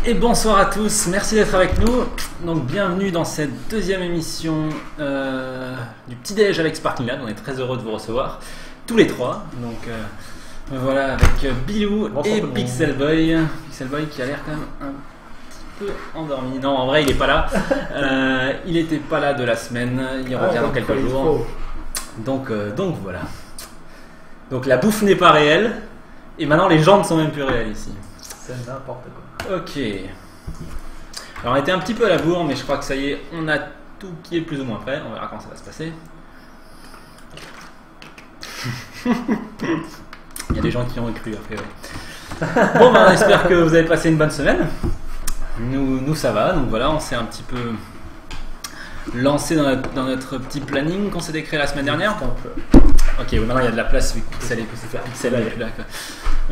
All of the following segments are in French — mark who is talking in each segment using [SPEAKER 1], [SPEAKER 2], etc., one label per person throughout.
[SPEAKER 1] Et bonsoir à tous, merci d'être avec nous. Donc bienvenue dans cette deuxième émission du Petit Déj avec Sparkling Lab. On est très heureux de vous recevoir tous les trois. Donc voilà, avec Bilou et Pixel Boy. Pixel Boy qui a l'air quand même un petit peu endormi. Non, en vrai il n'est pas là. Il n'était pas là de la semaine. Il revient dans quelques jours. Donc voilà. Donc la bouffe n'est pas réelle. Et maintenant les gens ne sont même plus réels ici.
[SPEAKER 2] C'est n'importe quoi.
[SPEAKER 1] Ok. Alors on était un petit peu à la bourre, mais je crois que ça y est, on a tout qui est plus ou moins prêt. On verra comment ça va se passer. Il y a des gens qui ont cru a priori. Bon, ben, on espère que vous avez passé une bonne semaine. Nous ça va, donc voilà, on s'est un petit peu lancé dans notre petit planning qu'on s'était créé la semaine dernière. Ok, oui, maintenant il y a de la place vu que Pixel est plus là. Quoi.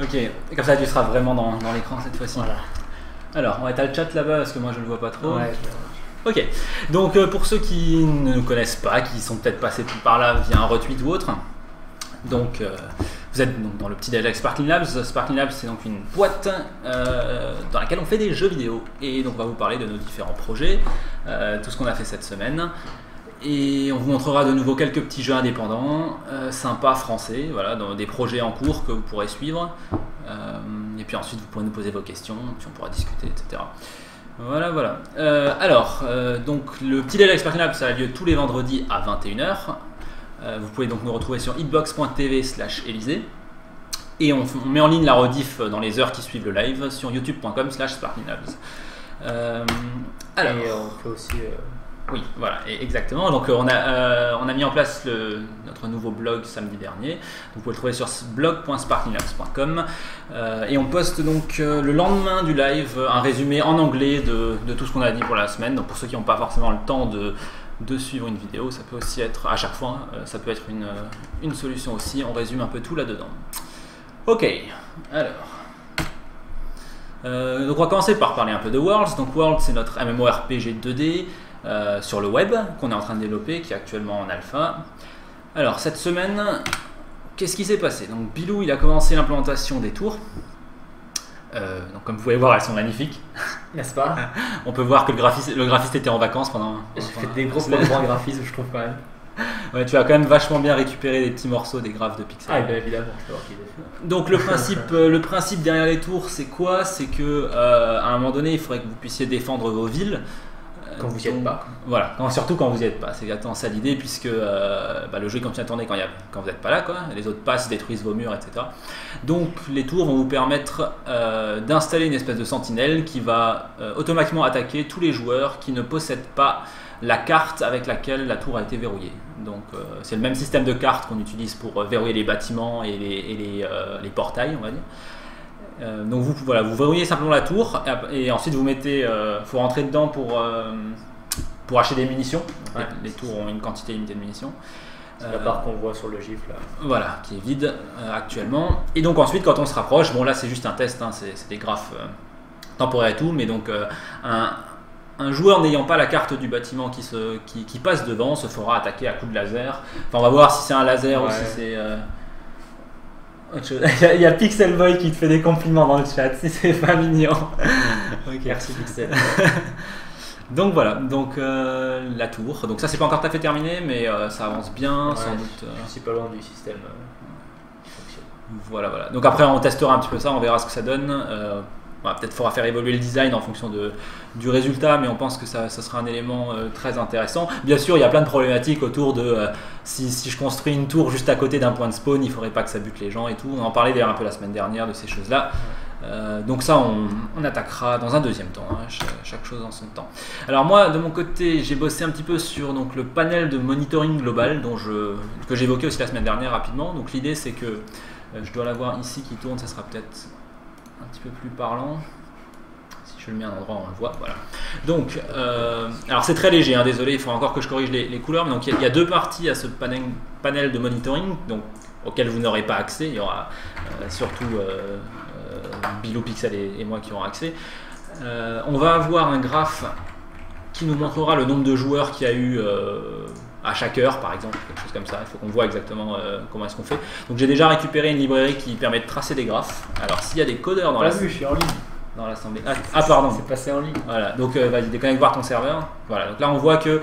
[SPEAKER 1] Ok, et comme ça tu seras vraiment dans l'écran cette fois-ci. Voilà. Alors, on va être à le chat là-bas parce que moi je ne le vois pas trop. Ouais, ok, donc pour ceux qui ne nous connaissent pas, qui sont peut-être passés par là via un retweet ou autre, donc vous êtes donc dans le Petit Déj avec Sparkling Labs. Sparkling Labs, c'est donc une boîte dans laquelle on fait des jeux vidéo. Et donc on va vous parler de nos différents projets, tout ce qu'on a fait cette semaine. Et on vous montrera de nouveau quelques petits jeux indépendants, sympas, français, voilà, dans des projets en cours que vous pourrez suivre. Et puis ensuite vous pourrez nous poser vos questions, puis on pourra discuter, etc. Voilà. Donc le Petit Déj avec Sparkling Lab, ça a lieu tous les vendredis à 21h. Vous pouvez donc nous retrouver sur hitbox.tv/Élysée. Et on met en ligne la rediff dans les heures qui suivent le live sur youtube.com/sparklinglabs.
[SPEAKER 2] Et on peut aussi...
[SPEAKER 1] Oui, voilà, exactement. Donc on a mis en place notre nouveau blog samedi dernier. Donc, vous pouvez le trouver sur blog.sparklinglabs.com et on poste donc le lendemain du live un résumé en anglais de tout ce qu'on a dit pour la semaine. Donc pour ceux qui n'ont pas forcément le temps de suivre une vidéo, ça peut aussi être à chaque fois, ça peut être une solution aussi. On résume un peu tout là-dedans. Ok, alors... donc on va commencer par parler un peu de Worlds. Donc Worlds, c'est notre MMORPG 2D sur le web qu'on est en train de développer, qui est actuellement en alpha. Alors cette semaine, qu'est-ce qui s'est passé? Donc Bilou, il a commencé l'implémentation des tours. Donc comme vous pouvez voir, elles sont magnifiques,
[SPEAKER 2] n'est-ce pas?
[SPEAKER 1] On peut voir que le graphiste était en vacances pendant...
[SPEAKER 2] J'ai fait des gros progrès en graphisme, je trouve quand même.
[SPEAKER 1] Ouais, tu as quand même vachement bien récupéré des petits morceaux des graphes de Pixel.
[SPEAKER 2] Ah, bien évidemment, je peux voir qu'il est fait.
[SPEAKER 1] Donc le principe derrière les tours, c'est quoi? C'est que à un moment donné, il faudrait que vous puissiez défendre vos villes.
[SPEAKER 2] Quand vous n'y êtes pas.
[SPEAKER 1] Voilà, surtout quand vous n'y êtes pas. C'est exactement ça l'idée, puisque le jeu continue à tourner quand vous n'êtes pas là, quoi. Les autres passent, détruisent vos murs, etc. Donc les tours vont vous permettre d'installer une espèce de sentinelle qui va automatiquement attaquer tous les joueurs qui ne possèdent pas la carte avec laquelle la tour a été verrouillée. Donc c'est le même système de carte qu'on utilise pour verrouiller les bâtiments et les portails, on va dire. Donc vous verrouillez simplement la tour et ensuite vous mettez, faut rentrer dedans pour acheter des munitions. Ouais. Les tours ont une quantité limitée de munitions.
[SPEAKER 2] C'est la part qu'on voit sur le gif là.
[SPEAKER 1] Voilà, qui est vide actuellement. Et donc ensuite quand on se rapproche, bon là c'est juste un test, hein, c'est des graphes temporaires et tout, mais donc un joueur n'ayant pas la carte du bâtiment qui passe devant se fera attaquer à coups de laser. Enfin on va voir si c'est un laser ou si c'est... Il y a Pixel Boy qui te fait des compliments dans le chat, si c'est pas mignon.
[SPEAKER 2] Okay. Merci Pixel.
[SPEAKER 1] Donc voilà, la tour. Donc ça c'est pas encore tout à fait terminé, mais ça avance bien, sans doute.
[SPEAKER 2] Je suis pas loin du système qui fonctionne.
[SPEAKER 1] Voilà. Donc après on testera un petit peu ça, on verra ce que ça donne. Peut-être faudra faire évoluer le design en fonction du résultat, mais on pense que ça sera un élément très intéressant. Bien sûr, il y a plein de problématiques autour de si je construis une tour juste à côté d'un point de spawn, il ne faudrait pas que ça bute les gens et tout. On en parlait d'ailleurs un peu la semaine dernière de ces choses-là. Donc ça, on attaquera dans un deuxième temps, hein, chaque chose en son temps. Alors moi, de mon côté, j'ai bossé un petit peu sur le panel de monitoring global que j'évoquais aussi la semaine dernière rapidement. Donc l'idée, c'est que je dois l'avoir ici qui tourne, ça sera peut-être un petit peu plus parlant. Si je le mets à un endroit où on le voit, voilà. Donc, alors c'est très léger, hein, désolé, il faut encore que je corrige les couleurs, mais donc il y a deux parties à ce panel de monitoring, donc auquel vous n'aurez pas accès. Il y aura surtout Bilou, Pixel et moi qui auront accès. On va avoir un graphe qui nous montrera le nombre de joueurs qu'il y a eu à chaque heure, par exemple, quelque chose comme ça. Il faut qu'on voit exactement comment est-ce qu'on fait. Donc j'ai déjà récupéré une librairie qui permet de tracer des graphes. Alors s'il y a des codeurs dans
[SPEAKER 2] je suis en ligne.
[SPEAKER 1] dans l'assemblée. Pardon.
[SPEAKER 2] C'est passé en ligne.
[SPEAKER 1] Voilà, donc vas-y, déconnecte voir ton serveur. Voilà, donc là on voit que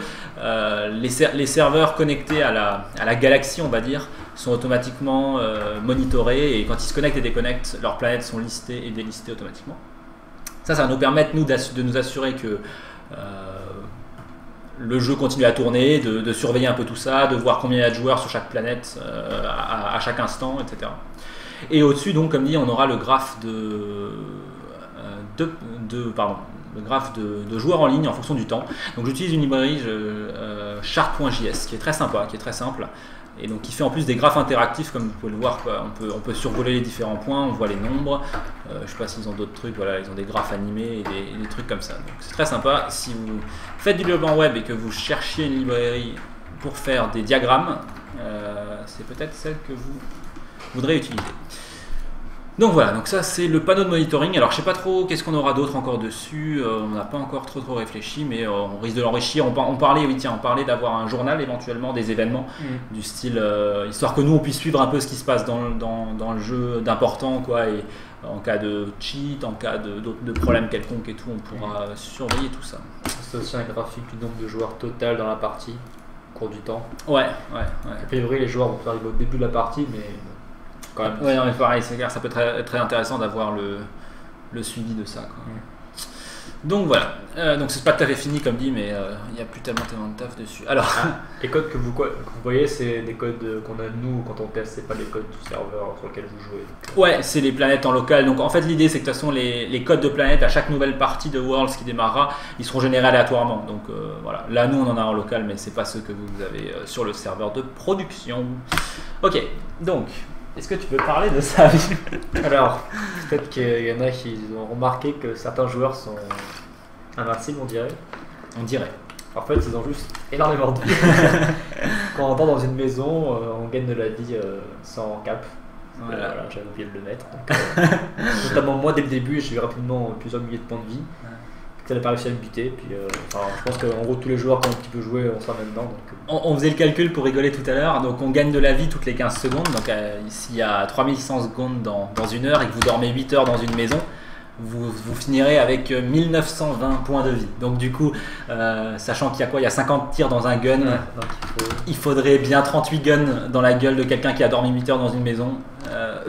[SPEAKER 1] les serveurs connectés à la galaxie, on va dire, sont automatiquement monitorés et quand ils se connectent et déconnectent, leurs planètes sont listées et délistées automatiquement. Ça va nous permettre de nous assurer que le jeu continue à tourner, de surveiller un peu tout ça, de voir combien il y a de joueurs sur chaque planète à chaque instant, etc. Et au-dessus, donc, comme dit, on aura le graphe le graphe de joueurs en ligne en fonction du temps. Donc j'utilise une librairie chart.js qui est très sympa, qui est très simple et donc qui fait en plus des graphes interactifs comme vous pouvez le voir, quoi. On peut survoler les différents points, on voit les nombres, je sais pas s'ils ont d'autres trucs, voilà, ils ont des graphes animés et des trucs comme ça. Donc c'est très sympa. Si vous faites du développement web et que vous cherchiez une librairie pour faire des diagrammes, c'est peut-être celle que vous voudrez utiliser. Donc voilà, donc ça c'est le panneau de monitoring. Alors je sais pas trop qu'est-ce qu'on aura d'autre encore dessus, on n'a pas encore trop réfléchi, mais on risque de l'enrichir. On parlait d'avoir un journal éventuellement des événements du style, histoire que nous on puisse suivre un peu ce qui se passe dans le jeu d'important, quoi, et en cas de cheat, en cas de problème quelconque et tout, on pourra surveiller tout ça.
[SPEAKER 2] C'est aussi un graphique du nombre de joueurs total dans la partie au cours du temps.
[SPEAKER 1] Ouais.
[SPEAKER 2] A priori les joueurs vont arriver au début de la partie, mais quand même.
[SPEAKER 1] Ouais, non, mais pareil, c'est clair, ça peut être très intéressant d'avoir le suivi de ça, quoi. Donc voilà, donc c'est pas tout à fait fini comme dit, mais il n'y a plus tellement de taf dessus. Alors,
[SPEAKER 2] les codes que vous voyez, c'est des codes qu'on a nous quand on teste, c'est pas les codes du serveur sur lequel vous jouez.
[SPEAKER 1] Ouais, c'est les planètes en local. Donc en fait, l'idée c'est que de toute façon, les codes de planètes à chaque nouvelle partie de Worlds qui démarrera, ils seront générés aléatoirement. Donc voilà, là nous on en a en local, mais c'est pas ceux que vous avez sur le serveur de production. Ok, donc. Est-ce que tu peux parler de ça?
[SPEAKER 2] Alors, peut-être qu'il y en a qui ont remarqué que certains joueurs sont invincibles, on dirait.
[SPEAKER 1] On dirait.
[SPEAKER 2] En fait, ils ont juste énormément de vie. Quand on entre dans une maison, on gagne de la vie sans cap. Voilà, j'avais oublié de le mettre. Donc, notamment moi, dès le début, j'ai eu rapidement plusieurs milliers de points de vie. Ça n'a pas réussi à me buter. Puis, je pense qu'en gros, tous les joueurs qui ont un petit peu joué, on sera maintenant.
[SPEAKER 1] On faisait le calcul pour rigoler tout à l'heure. Donc, on gagne de la vie toutes les 15 secondes. Donc, s'il y a 3100 secondes dans une heure et que vous dormez 8 heures dans une maison, vous finirez avec 1920 points de vie. Donc, du coup, sachant qu'il y a quoi? Il y a 50 tirs dans un gun. Donc, il faudrait bien 38 guns dans la gueule de quelqu'un qui a dormi 8 heures dans une maison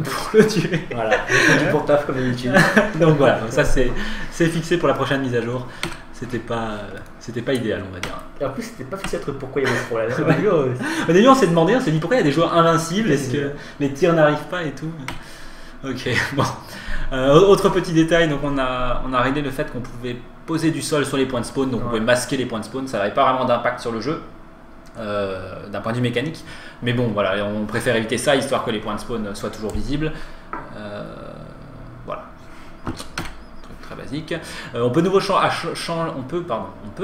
[SPEAKER 1] pour le tuer.
[SPEAKER 2] Voilà, du pour taf comme d'habitude.
[SPEAKER 1] Donc voilà, donc ça c'est fixé pour la prochaine mise à jour. C'était pas idéal, on va dire.
[SPEAKER 2] Et en plus, c'était pas facile à trouver pourquoi il y avait ce problème.
[SPEAKER 1] Au début, on s'est demandé, pourquoi il y a des joueurs invincibles, est-ce que les tirs n'arrivent pas et tout. Ok, bon. Autre petit détail, donc on a réglé le fait qu'on pouvait poser du sol sur les points de spawn, donc on pouvait masquer les points de spawn, ça n'avait pas vraiment d'impact sur le jeu. D'un point de vue mécanique, mais bon voilà, on préfère éviter ça histoire que les points de spawn soient toujours visibles. Voilà, truc très basique. On peut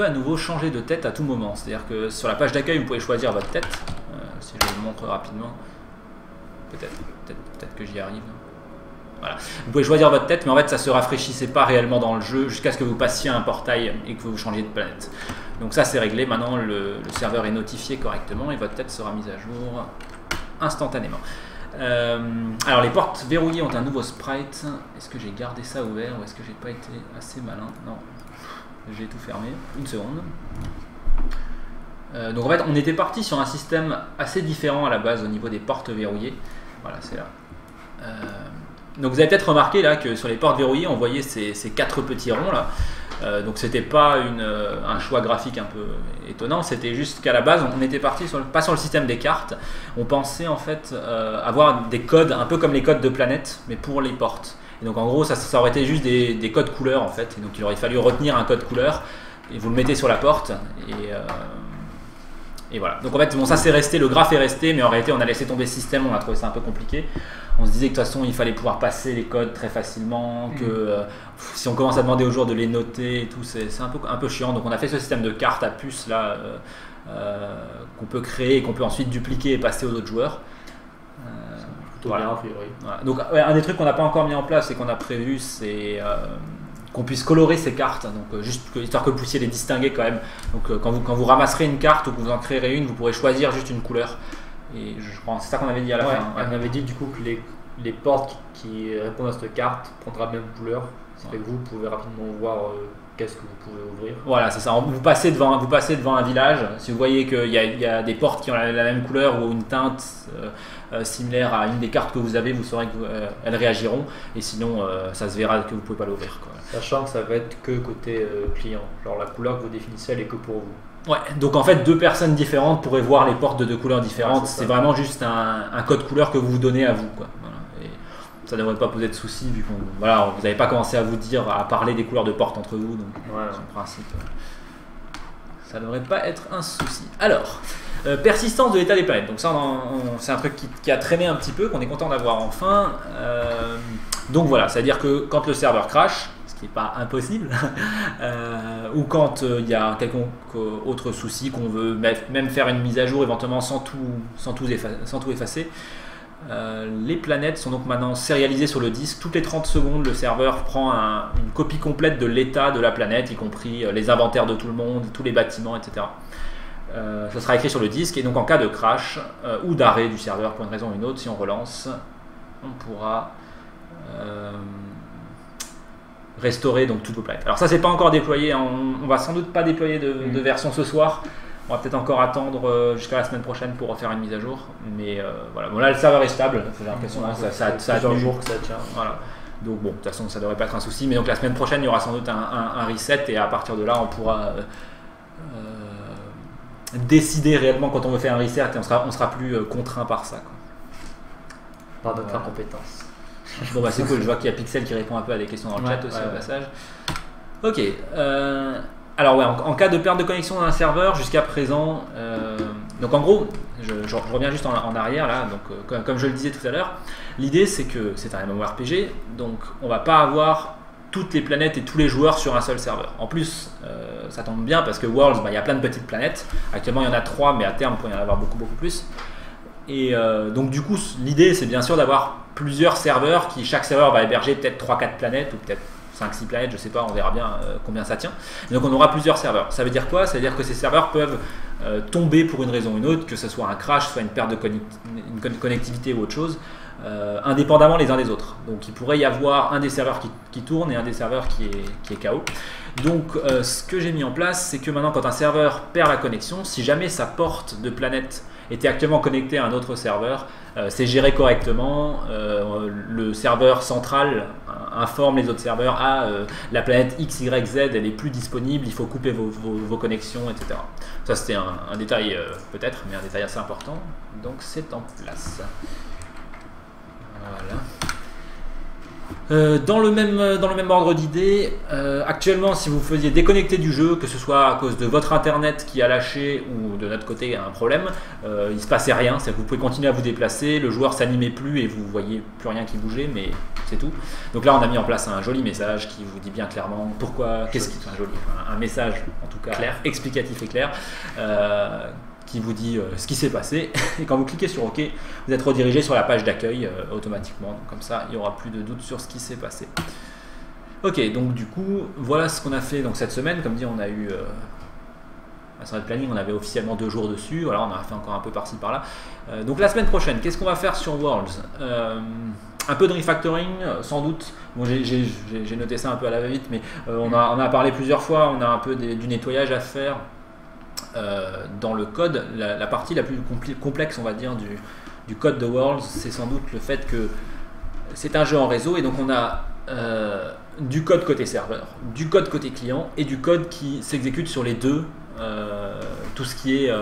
[SPEAKER 1] à nouveau changer de tête à tout moment, c'est-à-dire que sur la page d'accueil vous pouvez choisir votre tête. Si je vous le montre rapidement, peut-être que j'y arrive. Voilà. Vous pouvez choisir votre tête, mais en fait ça se rafraîchissait pas réellement dans le jeu jusqu'à ce que vous passiez un portail et que vous changiez de planète. Donc ça c'est réglé, maintenant le serveur est notifié correctement et votre tête sera mise à jour instantanément. Alors les portes verrouillées ont un nouveau sprite. Est-ce que j'ai gardé ça ouvert ou est-ce que j'ai pas été assez malin? Non, j'ai tout fermé. Une seconde. Donc en fait on était parti sur un système assez différent à la base au niveau des portes verrouillées. Voilà, c'est là. Donc vous avez peut-être remarqué là que sur les portes verrouillées on voyait ces 4 petits ronds là. Donc c'était pas un choix graphique un peu étonnant, c'était juste qu'à la base on était parti pas sur le système des cartes, on pensait en fait avoir des codes un peu comme les codes de planète mais pour les portes. Et donc en gros ça aurait été juste des codes couleurs en fait, et donc il aurait fallu retenir un code couleur et vous le mettez sur la porte et voilà. Donc en fait bon, ça c'est resté, le graphe est resté, mais en réalité on a laissé tomber le système, on a trouvé ça un peu compliqué. On se disait que de toute façon il fallait pouvoir passer les codes très facilement, que si on commence à demander aux joueurs de les noter et tout, c'est un peu chiant. Donc on a fait ce système de cartes à puce là qu'on peut créer et qu'on peut ensuite dupliquer et passer aux autres joueurs.
[SPEAKER 2] Voilà. Bien,
[SPEAKER 1] voilà. Donc un des trucs qu'on n'a pas encore mis en place et qu'on a prévu, c'est qu'on puisse colorer ces cartes, donc histoire que vous puissiez les distinguer quand même. Donc quand vous ramasserez une carte ou que vous en créerez une, vous pourrez choisir juste une couleur. Et je crois c'est ça qu'on avait dit à la fin.
[SPEAKER 2] On avait dit du coup que les portes qui répondent à cette carte prendra la même couleur Ça fait que vous pouvez rapidement voir qu'est-ce que vous pouvez ouvrir.
[SPEAKER 1] Voilà, c'est ça. Vous passez devant un village. Si vous voyez qu'il y a des portes qui ont la même couleur ou une teinte similaire à une des cartes que vous avez, vous saurez qu'elles réagiront. Et sinon, ça se verra que vous ne pouvez pas l'ouvrir.
[SPEAKER 2] Sachant que ça va être que côté client. Genre la couleur que vous définissez, elle est que pour vous.
[SPEAKER 1] Ouais, donc en fait, deux personnes différentes pourraient voir les portes de deux couleurs différentes.
[SPEAKER 2] Ouais,
[SPEAKER 1] c'est vraiment juste un code couleur que vous vous donnez à vous. Voilà. Et ça ne devrait pas poser de soucis vu que vous n'avez pas commencé à vous dire, à parler des couleurs de porte entre vous. Donc, en principe, ça ne devrait pas être un souci. Alors, persistance de l'état des planètes. Donc ça, c'est un truc qui a traîné un petit peu, qu'on est content d'avoir enfin. Donc voilà, c'est-à-dire que quand le serveur crash, qui n'est pas impossible, ou quand il y a quelconque autre souci, qu'on veut même faire une mise à jour éventuellement sans tout effacer, les planètes sont donc maintenant sérialisées sur le disque. Toutes les 30 secondes, le serveur prend une copie complète de l'état de la planète, y compris les inventaires de tout le monde, tous les bâtiments, etc. Ça sera écrit sur le disque, et donc en cas de crash ou d'arrêt du serveur pour une raison ou une autre, si on relance, on pourra restaurer donc toutes vos planètes. Alors ça, c'est pas encore déployé, on va sans doute pas déployer de version ce soir. On va peut-être encore attendre jusqu'à la semaine prochaine pour refaire une mise à jour, mais voilà. Bon, là le serveur est stable, j'ai l'impression, ça a
[SPEAKER 2] plusieurs jours que ça tient.
[SPEAKER 1] Voilà. Donc bon, de toute façon ça devrait pas être un souci, mais donc la semaine prochaine il y aura sans doute un reset, et à partir de là on pourra décider réellement quand on veut faire un reset, et on sera plus contraint par ça,
[SPEAKER 2] Par notre incompétence.
[SPEAKER 1] Bon bah c'est cool, je vois qu'il y a Pixel qui répond un peu à des questions dans le chat aussi au passage. Ok, alors ouais, en cas de perte de connexion d'un serveur jusqu'à présent, donc en gros, je reviens juste en arrière là, donc comme je le disais tout à l'heure, l'idée c'est que c'est un MMORPG, donc on va pas avoir toutes les planètes et tous les joueurs sur un seul serveur. En plus, ça tombe bien parce que Worlds, il y a plein de petites planètes, actuellement il y en a 3, mais à terme il pourrait y en avoir beaucoup plus. Et donc du coup, l'idée c'est bien sûr d'avoir plusieurs serveurs chaque serveur va héberger peut-être 3-4 planètes ou peut-être 5-6 planètes, je sais pas, on verra bien combien ça tient. Et donc on aura plusieurs serveurs. Ça veut dire quoi? Ça veut dire que ces serveurs peuvent tomber pour une raison ou une autre, que ce soit un crash, soit une perte de connectivité ou autre chose, indépendamment les uns des autres. Donc il pourrait y avoir un des serveurs qui tourne et un des serveurs qui est KO. Donc ce que j'ai mis en place, c'est que maintenant quand un serveur perd la connexion, si jamais sa porte de planète était actuellement connectée à un autre serveur, c'est géré correctement, le serveur central informe les autres serveurs, la planète X, Y, Z elle est plus disponible, il faut couper vos connexions, etc. Ça c'était un détail peut-être, mais un détail assez important, donc c'est en place. Voilà. Dans le même ordre d'idée, actuellement si vous faisiez déconnecter du jeu, que ce soit à cause de votre internet qui a lâché ou de notre côté un problème, il ne se passait rien, c'est-à-dire que vous pouvez continuer à vous déplacer, le joueur s'animait plus et vous voyez plus rien qui bougeait, mais c'est tout. Donc là on a mis en place un joli message qui vous dit bien clairement pourquoi, un message en tout cas clair, explicatif et clair, qui vous dit ce qui s'est passé, et quand vous cliquez sur OK, vous êtes redirigé sur la page d'accueil automatiquement, donc comme ça il n'y aura plus de doute sur ce qui s'est passé. Ok, donc du coup voilà ce qu'on a fait donc, cette semaine. Comme dit, on a eu sur notre planning, on avait officiellement 2 jours dessus, voilà, on a fait encore un peu par-ci par-là. Donc la semaine prochaine, qu'est-ce qu'on va faire sur Worlds? Un peu de refactoring, sans doute. Bon, j'ai noté ça un peu à la va-vite, mais on a parlé plusieurs fois, on a un peu du nettoyage à faire. Dans le code, la partie la plus complexe, on va dire, du code de Worlds, c'est sans doute le fait que c'est un jeu en réseau, et donc on a du code côté serveur, du code côté client, et du code qui s'exécute sur les deux, tout ce qui est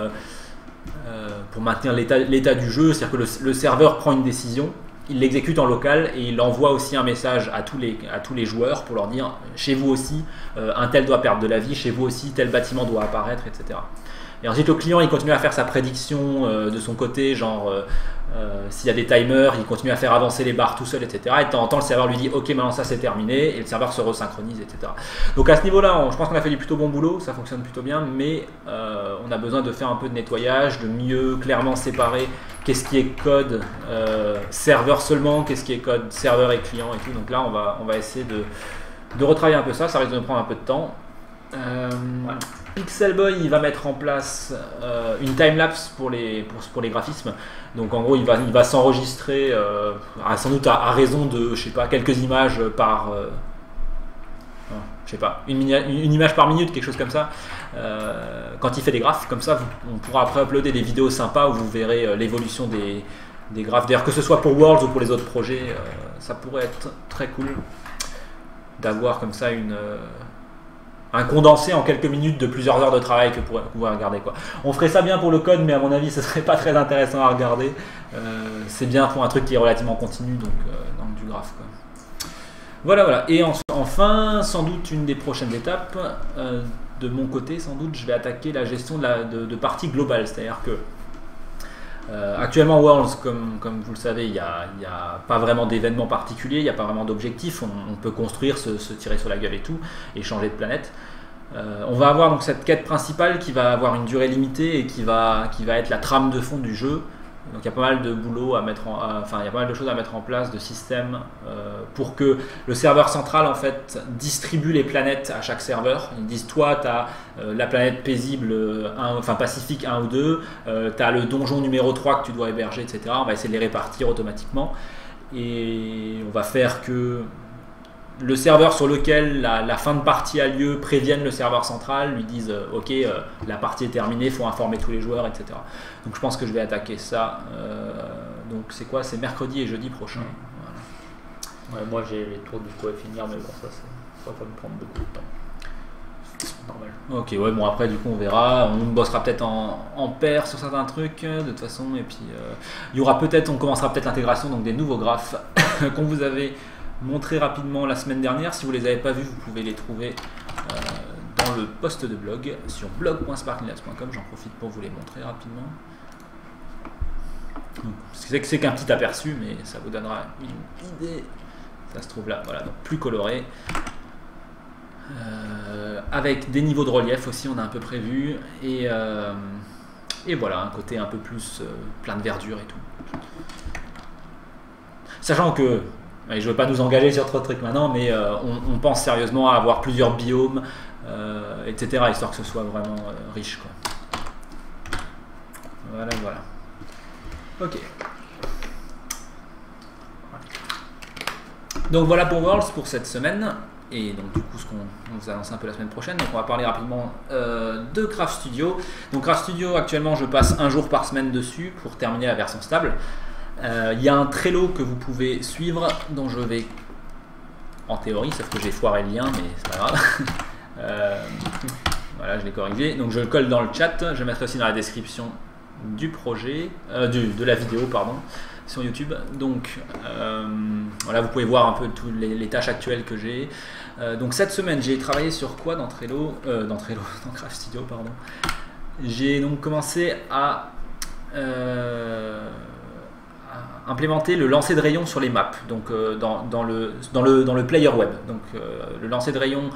[SPEAKER 1] pour maintenir l'état du jeu, c'est-à-dire que le serveur prend une décision, il l'exécute en local et il envoie aussi un message à tous les joueurs pour leur dire chez vous aussi un tel doit perdre de la vie, chez vous aussi tel bâtiment doit apparaître, etc. Et ensuite le client il continue à faire sa prédiction de son côté, genre s'il y a des timers, il continue à faire avancer les barres tout seul, etc. Et de temps en temps le serveur lui dit ok maintenant ça c'est terminé, et le serveur se resynchronise, etc. Donc à ce niveau là je pense qu'on a fait du plutôt bon boulot, ça fonctionne plutôt bien, mais on a besoin de faire un peu de nettoyage, de mieux clairement séparer qu'est-ce qui est code serveur seulement, qu'est-ce qui est code serveur et client et tout. Donc là on va essayer de retravailler un peu ça risque de nous prendre un peu de temps. Pixelboy il va mettre en place une timelapse pour les graphismes. Donc en gros il va s'enregistrer sans doute à raison de je sais pas quelques images je sais pas, une image par minute, quelque chose comme ça. Quand il fait des graphes, comme ça, on pourra après uploader des vidéos sympas où vous verrez l'évolution des graphes. D'ailleurs, que ce soit pour Worlds ou pour les autres projets, ça pourrait être très cool d'avoir comme ça un condensé en quelques minutes de plusieurs heures de travail que vous pouvez regarder, quoi. On ferait ça bien pour le code, mais à mon avis, ce serait pas très intéressant à regarder. C'est bien pour un truc qui est relativement continu, donc du graphe, quoi. Voilà. Et enfin, sans doute une des prochaines étapes, de mon côté, sans doute, je vais attaquer la gestion de parties globales. C'est-à-dire que actuellement, Worlds, comme vous le savez, il n'y a pas vraiment d'événements particuliers, il n'y a pas vraiment d'objectifs. On peut construire, se tirer sur la gueule et tout, et changer de planète. On va avoir donc cette quête principale qui va avoir une durée limitée et qui va être la trame de fond du jeu. Donc il y a pas mal de boulot il y a pas mal de choses à mettre en place, de systèmes pour que le serveur central en fait distribue les planètes à chaque serveur. Ils disent toi tu as la planète paisible, Pacifique 1 ou 2, tu as le donjon numéro 3 que tu dois héberger, etc. On va essayer de les répartir automatiquement et on va faire que le serveur sur lequel la fin de partie a lieu prévienne le serveur central, lui disent ok, la partie est terminée, il faut informer tous les joueurs, etc. Donc je pense que je vais attaquer ça. Donc c'est quoi? C'est mercredi et jeudi prochain.
[SPEAKER 2] Voilà. Ouais, moi j'ai les tours du coup à finir, mais bon, ça va pas me prendre beaucoup de temps. C'est normal.
[SPEAKER 1] Ok, ouais, bon après du coup on verra. On bossera peut-être en paire sur certains trucs de toute façon. Et puis on commencera peut-être l'intégration donc des nouveaux graphes qu'on vous avait montré rapidement la semaine dernière. Si vous les avez pas vus, vous pouvez les trouver dans le post de blog sur blog.sparklynlabs.com. J'en profite pour vous les montrer rapidement. C'est qu'un petit aperçu, mais ça vous donnera une idée. Ça se trouve là, voilà, donc plus coloré. Avec des niveaux de relief aussi, on a un peu prévu. Et voilà, un côté un peu plus plein de verdure et tout. Sachant que je ne veux pas nous engager sur trop de trucs maintenant, mais on pense sérieusement à avoir plusieurs biomes, etc., histoire que ce soit vraiment riche, quoi. Voilà. Ok. Donc voilà pour Worlds pour cette semaine. Et donc du coup, on vous annonce un peu la semaine prochaine. Donc on va parler rapidement de Craft Studio. Donc Craft Studio, actuellement, je passe un jour par semaine dessus pour terminer la version stable. Il y a un Trello que vous pouvez suivre, dont je vais, en théorie, sauf que j'ai foiré le lien, mais c'est pas grave. Voilà, je l'ai corrigé. Donc je le colle dans le chat. Je mettrai aussi dans la description du projet, de la vidéo, pardon, sur YouTube. Donc voilà, vous pouvez voir un peu toutes les tâches actuelles que j'ai. Donc cette semaine, j'ai travaillé sur quoi dans Craft Studio, pardon. J'ai donc commencé à implémenter le lancer de rayon sur les maps, donc dans le player web. Donc le lancer de rayon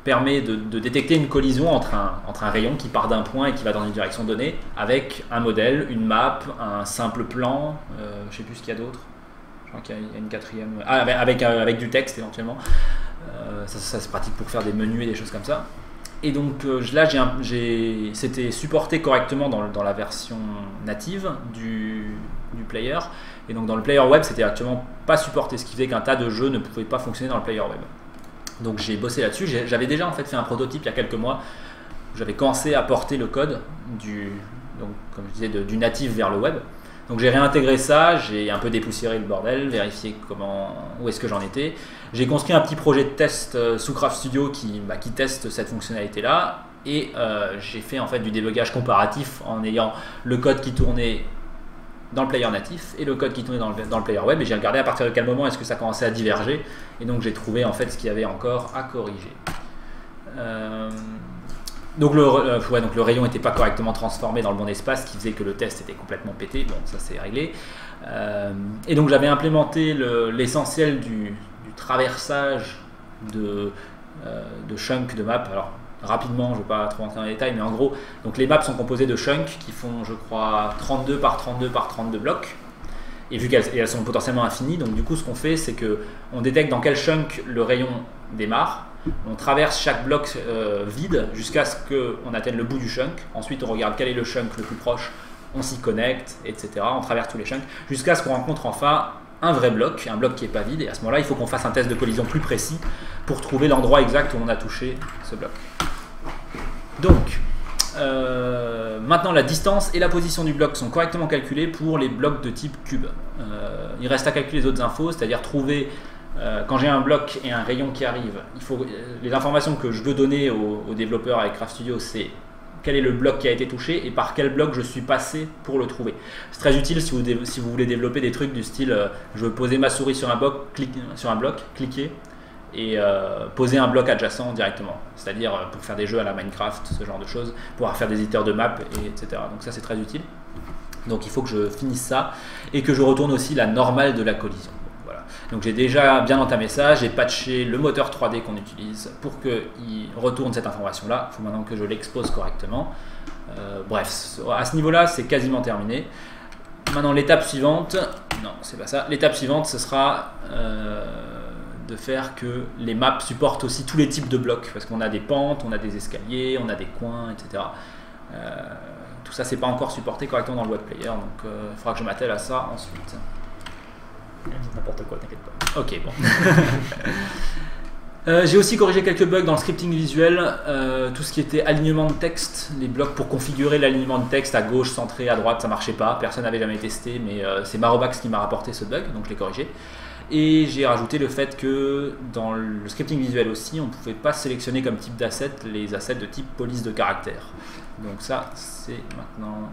[SPEAKER 1] permet de détecter une collision entre un rayon qui part d'un point et qui va dans une direction donnée, avec un modèle, une map, un simple plan, je ne sais plus ce qu'il y a d'autre. Je crois qu'il y a une quatrième, avec du texte éventuellement. Ça c'est pratique pour faire des menus et des choses comme ça. Et donc là, c'était supporté correctement dans la version native du player. Et donc dans le player web, c'était actuellement pas supporté, ce qui faisait qu'un tas de jeux ne pouvaient pas fonctionner dans le player web. Donc j'ai bossé là-dessus. J'avais déjà en fait fait un prototype il y a quelques mois où j'avais commencé à porter le code comme je disais, du natif vers le web. Donc j'ai réintégré ça, j'ai un peu dépoussiéré le bordel, vérifié où est-ce que j'en étais. J'ai construit un petit projet de test sous Craft Studio qui teste cette fonctionnalité-là. Et j'ai fait en fait du débugage comparatif en ayant le code qui tournait dans le player natif et le code qui tournait dans le player web, et j'ai regardé à partir de quel moment est-ce que ça commençait à diverger, et donc j'ai trouvé en fait ce qu'il y avait encore à corriger. Donc le rayon n'était pas correctement transformé dans le bon espace, ce qui faisait que le test était complètement pété. Bon, ça c'est réglé. Et donc j'avais implémenté l'essentiel du traversage de chunks de map. Alors rapidement, je ne vais pas trop rentrer dans les détails, mais en gros, donc les maps sont composées de chunks qui font, je crois, 32 par 32 par 32 blocs. Et vu qu'elles sont potentiellement infinies, donc du coup, ce qu'on fait, c'est qu'on détecte dans quel chunk le rayon démarre. On traverse chaque bloc vide jusqu'à ce qu'on atteigne le bout du chunk. Ensuite, on regarde quel est le chunk le plus proche, on s'y connecte, etc. On traverse tous les chunks jusqu'à ce qu'on rencontre enfin un vrai bloc, un bloc qui n'est pas vide. Et à ce moment-là, il faut qu'on fasse un test de collision plus précis pour trouver l'endroit exact où on a touché ce bloc. Donc, maintenant la distance et la position du bloc sont correctement calculées pour les blocs de type cube. Il reste à calculer les autres infos, c'est-à-dire trouver, quand j'ai un bloc et un rayon qui arrive, les informations que je veux donner aux développeurs avec Craft Studio, c'est quel est le bloc qui a été touché et par quel bloc je suis passé pour le trouver. C'est très utile si vous voulez développer des trucs du style je veux poser ma souris sur un bloc, cliquer et poser un bloc adjacent directement. C'est-à-dire pour faire des jeux à la Minecraft, ce genre de choses, pouvoir faire des éditeurs de maps, etc. Donc ça c'est très utile. Donc il faut que je finisse ça et que je retourne aussi la normale de la collision. Donc j'ai déjà bien entamé ça, j'ai patché le moteur 3D qu'on utilise pour qu'il retourne cette information-là. Il faut maintenant que je l'expose correctement. Bref, à ce niveau-là, c'est quasiment terminé. Maintenant, l'étape suivante, non, c'est pas ça. L'étape suivante, ce sera de faire que les maps supportent aussi tous les types de blocs, parce qu'on a des pentes, on a des escaliers, on a des coins, etc. Tout ça, c'est pas encore supporté correctement dans le web player, donc il faudra que je m'attelle à ça ensuite.
[SPEAKER 2] N'importe quoi, t'inquiète pas.
[SPEAKER 1] Ok, bon. J'ai aussi corrigé quelques bugs dans le scripting visuel, tout ce qui était alignement de texte, les blocs pour configurer l'alignement de texte à gauche, centré, à droite, ça marchait pas, personne n'avait jamais testé, mais c'est Marobax qui m'a rapporté ce bug, donc je l'ai corrigé. Et j'ai rajouté le fait que dans le scripting visuel aussi, on ne pouvait pas sélectionner comme type d'asset les assets de type police de caractère. Donc ça, c'est maintenant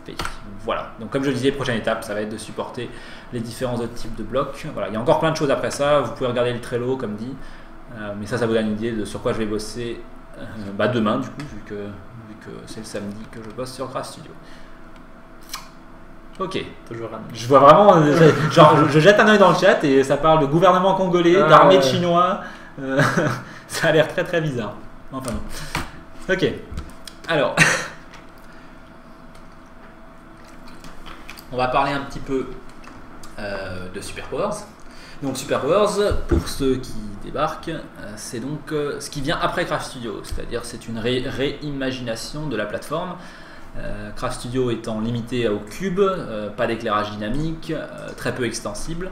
[SPEAKER 1] fait. Voilà, donc comme je le disais, prochaine étape, ça va être de supporter les différents autres types de blocs. Voilà, il y a encore plein de choses après ça, vous pouvez regarder le Trello comme dit, mais ça vous donne une idée de sur quoi je vais bosser demain du coup, vu que c'est le samedi que je bosse sur Craft Studio. Ok,
[SPEAKER 2] toujours
[SPEAKER 1] je vois vraiment, genre je jette un œil dans le chat et ça parle de gouvernement congolais, d'armée de chinois, ça a l'air très très bizarre. Enfin non. Ok, alors... On va parler un petit peu de Superpowers. Donc Superpowers, pour ceux qui débarquent, c'est donc ce qui vient après Craft Studio, c'est-à-dire c'est une réimagination de la plateforme. Craft Studio étant limité au cube, pas d'éclairage dynamique, très peu extensible.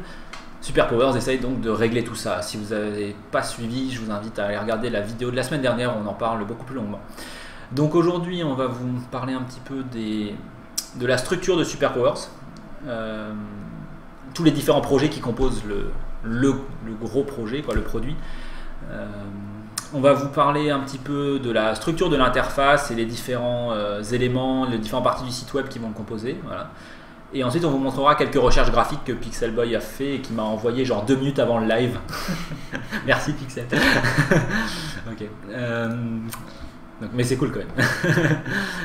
[SPEAKER 1] Superpowers essaye donc de régler tout ça. Si vous n'avez pas suivi, je vous invite à aller regarder la vidéo de la semaine dernière, on en parle beaucoup plus longuement. Donc aujourd'hui, on va vous parler un petit peu de la structure de Superpowers, tous les différents projets qui composent le gros projet, le produit. On va vous parler un petit peu de la structure de l'interface et les différents éléments, les différentes parties du site web qui vont le composer. Voilà. Et ensuite, on vous montrera quelques recherches graphiques que Pixelboy a fait et qui m'a envoyé genre 2 minutes avant le live. Merci Pixel. Ok. Donc, mais c'est cool quand même.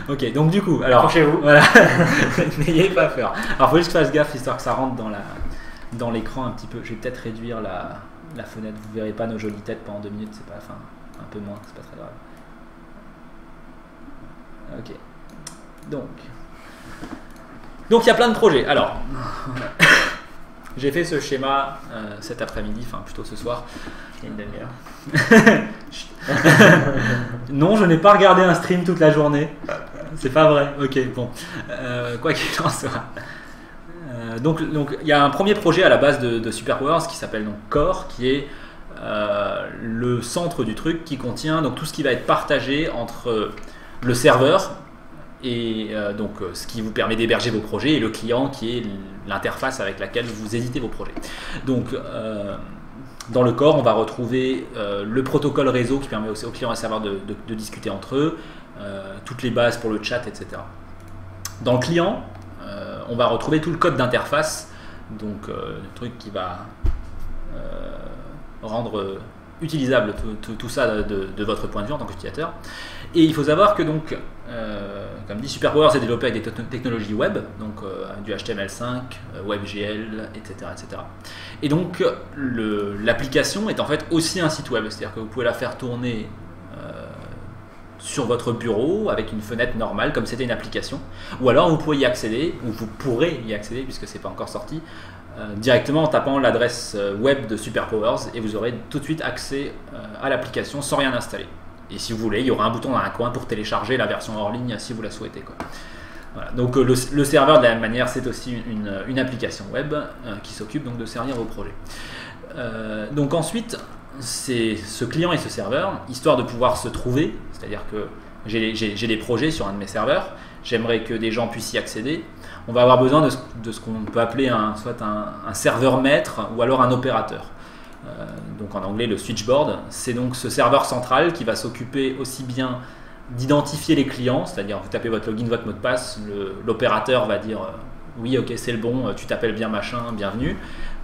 [SPEAKER 1] Ok, donc du coup, alors,
[SPEAKER 2] accrochez-vous.
[SPEAKER 1] Voilà, n'ayez pas peur. Alors, faut juste que je fasse gaffe histoire que ça rentre dans l'écran un petit peu. Je vais peut-être réduire la fenêtre. Vous verrez pas nos jolies têtes pendant 2 minutes. C'est pas, enfin, un peu moins. C'est pas très grave. Ok. Donc il y a plein de projets. Alors, j'ai fait ce schéma cet après-midi, enfin plutôt ce soir.
[SPEAKER 2] Il y a une demi-heure.
[SPEAKER 1] Non, je n'ai pas regardé un stream toute la journée. C'est pas vrai. Ok, bon. Quoi qu'il en soit. Donc il y a un premier projet à la base de Superpowers qui s'appelle donc Core, qui est le centre du truc, qui contient donc tout ce qui va être partagé entre le serveur et donc ce qui vous permet d'héberger vos projets, et le client qui est l'interface avec laquelle vous éditez vos projets. Donc dans le Core, on va retrouver le protocole réseau qui permet aussi aux clients et serveurs de discuter entre eux, toutes les bases pour le chat, etc. Dans le client, on va retrouver tout le code d'interface, donc le truc qui va rendre utilisable tout ça de votre point de vue en tant qu'utilisateur. Et il faut savoir que donc, comme dit, Superpowers est développé avec des technologies web, donc du HTML5, WebGL, etc., etc. Et donc l'application est en fait aussi un site web, c'est-à-dire que vous pouvez la faire tourner sur votre bureau avec une fenêtre normale comme c'était une application, ou alors vous pouvez y accéder, ou vous pourrez y accéder puisque c'est pas encore sorti, directement en tapant l'adresse web de Superpowers, et vous aurez tout de suite accès à l'application sans rien installer. Et si vous voulez, il y aura un bouton dans un coin pour télécharger la version hors ligne si vous la souhaitez, quoi. Voilà. Donc le serveur, de la même manière, c'est aussi une application web qui s'occupe donc de servir vos projets. Donc ensuite, c'est ce client et ce serveur, histoire de pouvoir se trouver, c'est-à-dire que j'ai des projets sur un de mes serveurs, j'aimerais que des gens puissent y accéder. On va avoir besoin de ce qu'on peut appeler soit un serveur maître ou alors un opérateur. Donc en anglais le switchboard, c'est donc ce serveur central qui va s'occuper aussi bien d'identifier les clients, c'est-à-dire vous tapez votre login, votre mot de passe, l'opérateur va dire oui ok c'est le bon, tu t'appelles bien machin, bienvenue,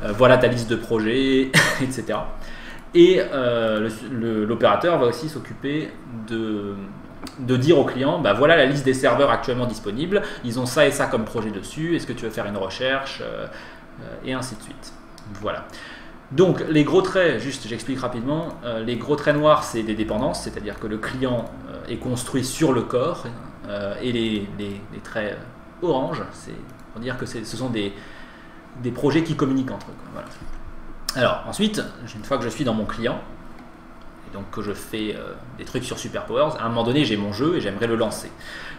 [SPEAKER 1] voilà ta liste de projets, etc. Et l'opérateur va aussi s'occuper de dire au client, bah voilà la liste des serveurs actuellement disponibles, ils ont ça et ça comme projet dessus, est-ce que tu veux faire une recherche, et ainsi de suite. Voilà. Donc les gros traits, juste j'explique rapidement, les gros traits noirs c'est des dépendances, c'est-à-dire que le client est construit sur le corps, et les traits orange, c'est pour dire que ce sont des projets qui communiquent entre eux. Voilà. Alors ensuite, une fois que je suis dans mon client, et donc que je fais des trucs sur SuperPowers, à un moment donné j'ai mon jeu et j'aimerais le lancer.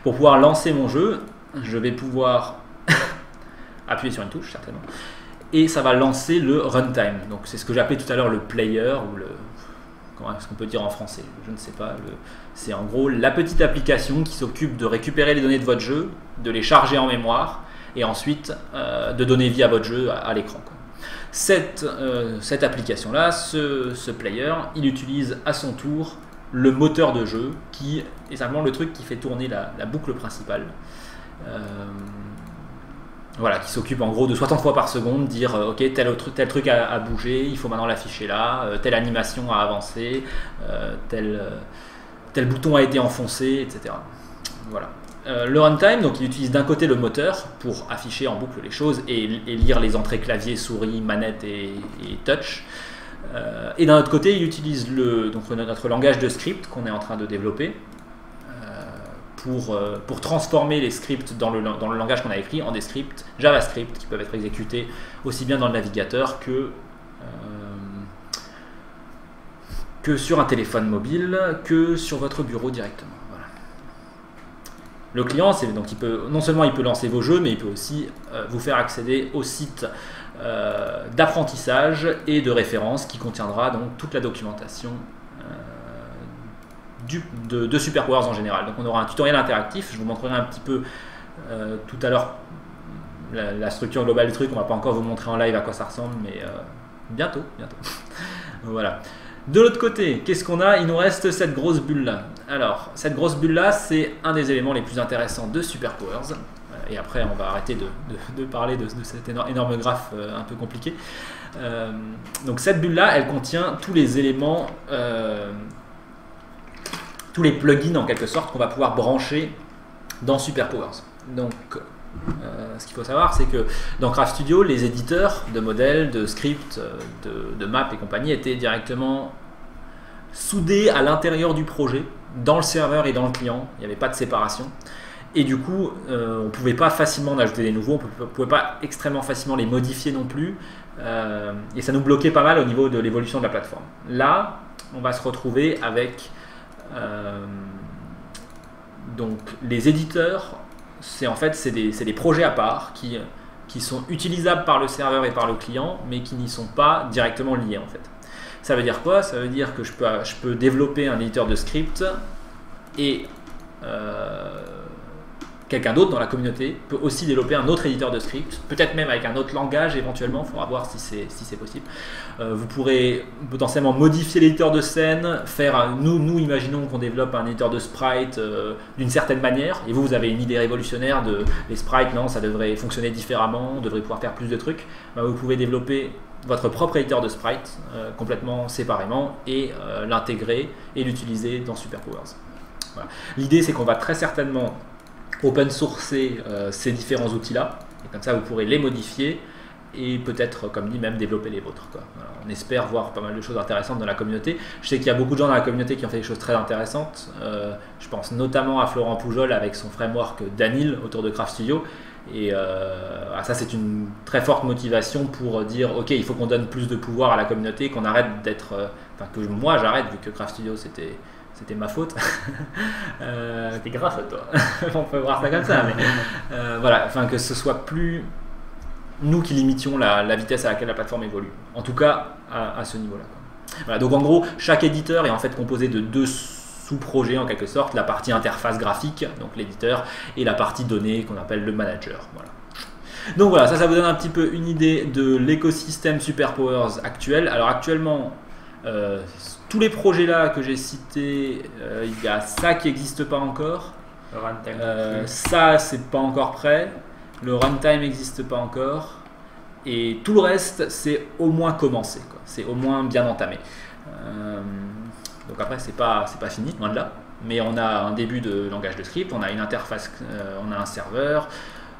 [SPEAKER 1] Pour pouvoir lancer mon jeu, je vais pouvoir appuyer sur une touche certainement, et ça va lancer le runtime. Donc c'est ce que j'appelais tout à l'heure le player, ou comment est-ce qu'on peut dire en français, je ne sais pas, c'est en gros la petite application qui s'occupe de récupérer les données de votre jeu, de les charger en mémoire, et ensuite de donner vie à votre jeu à l'écran. Cette application-là, ce player, il utilise à son tour le moteur de jeu, qui est simplement le truc qui fait tourner la boucle principale. Voilà, qui s'occupe en gros de 60 fois par seconde, dire ok tel truc a bougé, il faut maintenant l'afficher là, telle animation a avancé, tel bouton a été enfoncé, etc. Voilà. Le runtime, donc il utilise d'un côté le moteur pour afficher en boucle les choses et lire les entrées clavier, souris, manette et touch. Et d'un autre côté, il utilise notre langage de script qu'on est en train de développer pour transformer les scripts dans le langage qu'on a écrit en des scripts JavaScript qui peuvent être exécutés aussi bien dans le navigateur que sur un téléphone mobile, que sur votre bureau directement. Voilà. Le client, donc non seulement il peut lancer vos jeux, mais il peut aussi vous faire accéder au site d'apprentissage et de référence qui contiendra donc toute la documentation de SuperPowers en général. Donc on aura un tutoriel interactif, je vous montrerai un petit peu tout à l'heure la structure globale du truc, on ne va pas encore vous montrer en live à quoi ça ressemble, mais bientôt. Voilà. De l'autre côté, qu'est-ce qu'on a? Il nous reste cette grosse bulle là. Alors, cette grosse bulle là, c'est un des éléments les plus intéressants de SuperPowers. Et après, on va arrêter de parler de cet énorme graphe un peu compliqué. Donc cette bulle là, elle contient tous les éléments, tous les plugins en quelque sorte qu'on va pouvoir brancher dans SuperPowers. Donc ce qu'il faut savoir, c'est que dans Craft Studio, les éditeurs de modèles, de scripts, de maps et compagnie étaient directement soudés à l'intérieur du projet, dans le serveur et dans le client. Il n'y avait pas de séparation. Et du coup, on ne pouvait pas facilement en ajouter des nouveaux, on ne pouvait pas extrêmement facilement les modifier non plus. Et ça nous bloquait pas mal au niveau de l'évolution de la plateforme. Là, on va se retrouver avec donc les éditeurs. C'est des projets à part qui sont utilisables par le serveur et par le client, mais qui n'y sont pas directement liés en fait. Ça veut dire quoi? Ça veut dire que je peux développer un éditeur de script et quelqu'un d'autre dans la communauté peut aussi développer un autre éditeur de script, peut-être même avec un autre langage éventuellement, il faudra voir si c'est possible. Vous pourrez potentiellement modifier l'éditeur de scène, nous imaginons qu'on développe un éditeur de sprite d'une certaine manière, et vous avez une idée révolutionnaire de les sprites, non, ça devrait fonctionner différemment, on devrait pouvoir faire plus de trucs. Vous pouvez développer votre propre éditeur de sprite complètement séparément et l'intégrer et l'utiliser dans SuperPowers. Voilà. L'idée c'est qu'on va très certainement open sourcer ces différents outils-là, et comme ça vous pourrez les modifier et peut-être, comme dit, même développer les vôtres, quoi. Voilà, on espère voir pas mal de choses intéressantes dans la communauté. Je sais qu'il y a beaucoup de gens dans la communauté qui ont fait des choses très intéressantes. Je pense notamment à Florent Poujol avec son framework Danil autour de Craft Studio. Et ça, c'est une très forte motivation pour dire ok, il faut qu'on donne plus de pouvoir à la communauté, qu'on arrête d'être. Que moi j'arrête, vu que Craft Studio c'était ma faute.
[SPEAKER 2] C'était grâce à toi.
[SPEAKER 1] On peut voir ça comme ça, mais voilà, que ce soit plus nous qui limitions la vitesse à laquelle la plateforme évolue. En tout cas, à ce niveau-là. Voilà, donc en gros, chaque éditeur est en fait composé de 2 sous-projets en quelque sorte, la partie interface graphique, donc l'éditeur, et la partie données qu'on appelle le manager. Voilà. Donc voilà, ça vous donne un petit peu une idée de l'écosystème SuperPowers actuel. Alors actuellement, tous les projets là que j'ai cités, il y a ça qui n'existe pas encore.
[SPEAKER 2] Le runtime.
[SPEAKER 1] Ça, c'est pas encore prêt. Le runtime n'existe pas encore. Et tout le reste, c'est au moins commencé, quoi. C'est au moins bien entamé. Donc après, c'est pas fini, loin de là. Mais on a un début de langage de script, on a une interface, on a un serveur,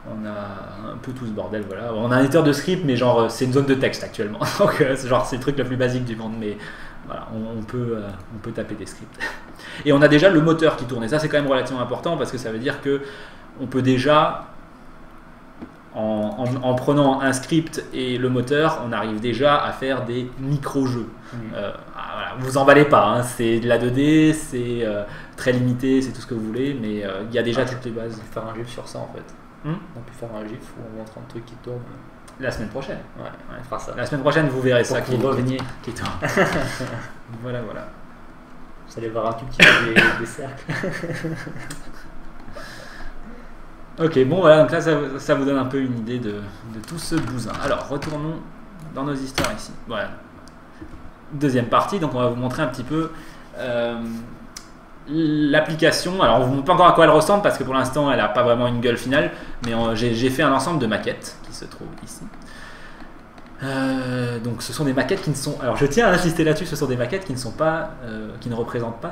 [SPEAKER 1] on a un peu tout ce bordel, voilà. On a un éditeur de script, mais genre c'est une zone de texte actuellement. Donc c'est le truc le plus basique du monde, mais voilà, on peut taper des scripts. Et on a déjà le moteur qui tourne. Et ça, c'est quand même relativement important parce que ça veut dire que on peut déjà, en prenant un script et le moteur, on arrive déjà à faire des micro-jeux. Voilà, vous emballez pas, hein, c'est de la 2D, c'est très limité, c'est tout ce que vous voulez, mais il y a déjà toutes les bases.
[SPEAKER 2] On peut faire un gif sur ça en fait. On peut faire un gif où on montre un truc qui tourne.
[SPEAKER 1] La semaine prochaine.
[SPEAKER 2] Ouais, on fera ça.
[SPEAKER 1] La semaine prochaine, vous verrez ça
[SPEAKER 2] qui tourne.
[SPEAKER 1] Voilà.
[SPEAKER 2] Vous allez voir un tube qui fait des cercles.
[SPEAKER 1] Ok, bon voilà, donc là ça vous donne un peu une idée de tout ce bousin. Alors, retournons dans nos histoires ici. Voilà. Deuxième partie, donc on va vous montrer un petit peu l'application. Alors, on ne vous montre pas encore à quoi elle ressemble parce que pour l'instant, elle n'a pas vraiment une gueule finale, mais j'ai fait un ensemble de maquettes qui se trouvent ici. Donc ce sont des maquettes qui ne sont... Alors je tiens à insister là-dessus, ce sont des maquettes qui ne sont pas, qui ne représentent pas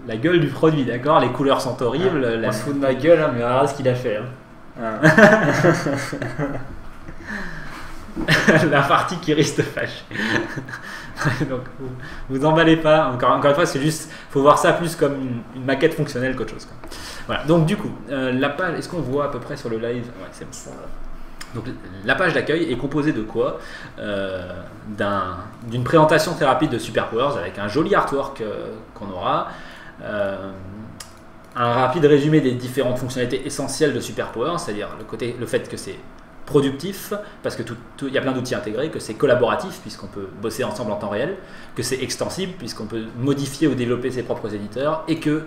[SPEAKER 1] la gueule du produit, d'accord? Les couleurs sont horribles.
[SPEAKER 2] On se fout de ma gueule, hein, mais regarde ce qu'il a fait. Hein.
[SPEAKER 1] La partie qui risque de fâcher. Donc vous emballez pas. Encore une fois, c'est juste, faut voir ça plus comme une maquette fonctionnelle qu'autre chose, quoi. Voilà. Donc du coup, la page, est-ce qu'on voit à peu près sur le live? Ouais, c'est ça. Donc la page d'accueil est composée de quoi? D'une présentation très rapide de SuperPowers avec un joli artwork qu'on aura, un rapide résumé des différentes fonctionnalités essentielles de SuperPowers, c'est-à-dire le fait que c'est productif, parce que il y a plein d'outils intégrés, que c'est collaboratif, puisqu'on peut bosser ensemble en temps réel, que c'est extensible, puisqu'on peut modifier ou développer ses propres éditeurs, et que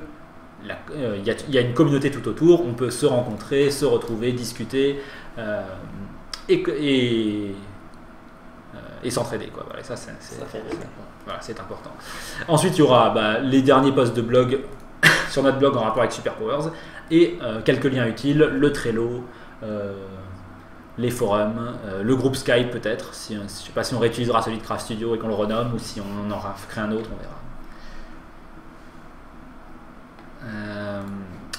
[SPEAKER 1] il y a une communauté tout autour, on peut se rencontrer, se retrouver, discuter et s'entraider, quoi. Voilà, ça c'est important. Ensuite, il y aura les derniers posts de blog sur notre blog en rapport avec SuperPowers et quelques liens utiles, le Trello, les forums, le groupe Skype peut-être, je ne sais pas si on réutilisera celui de Craft Studio et qu'on le renomme ou si on en aura créé un autre, on verra.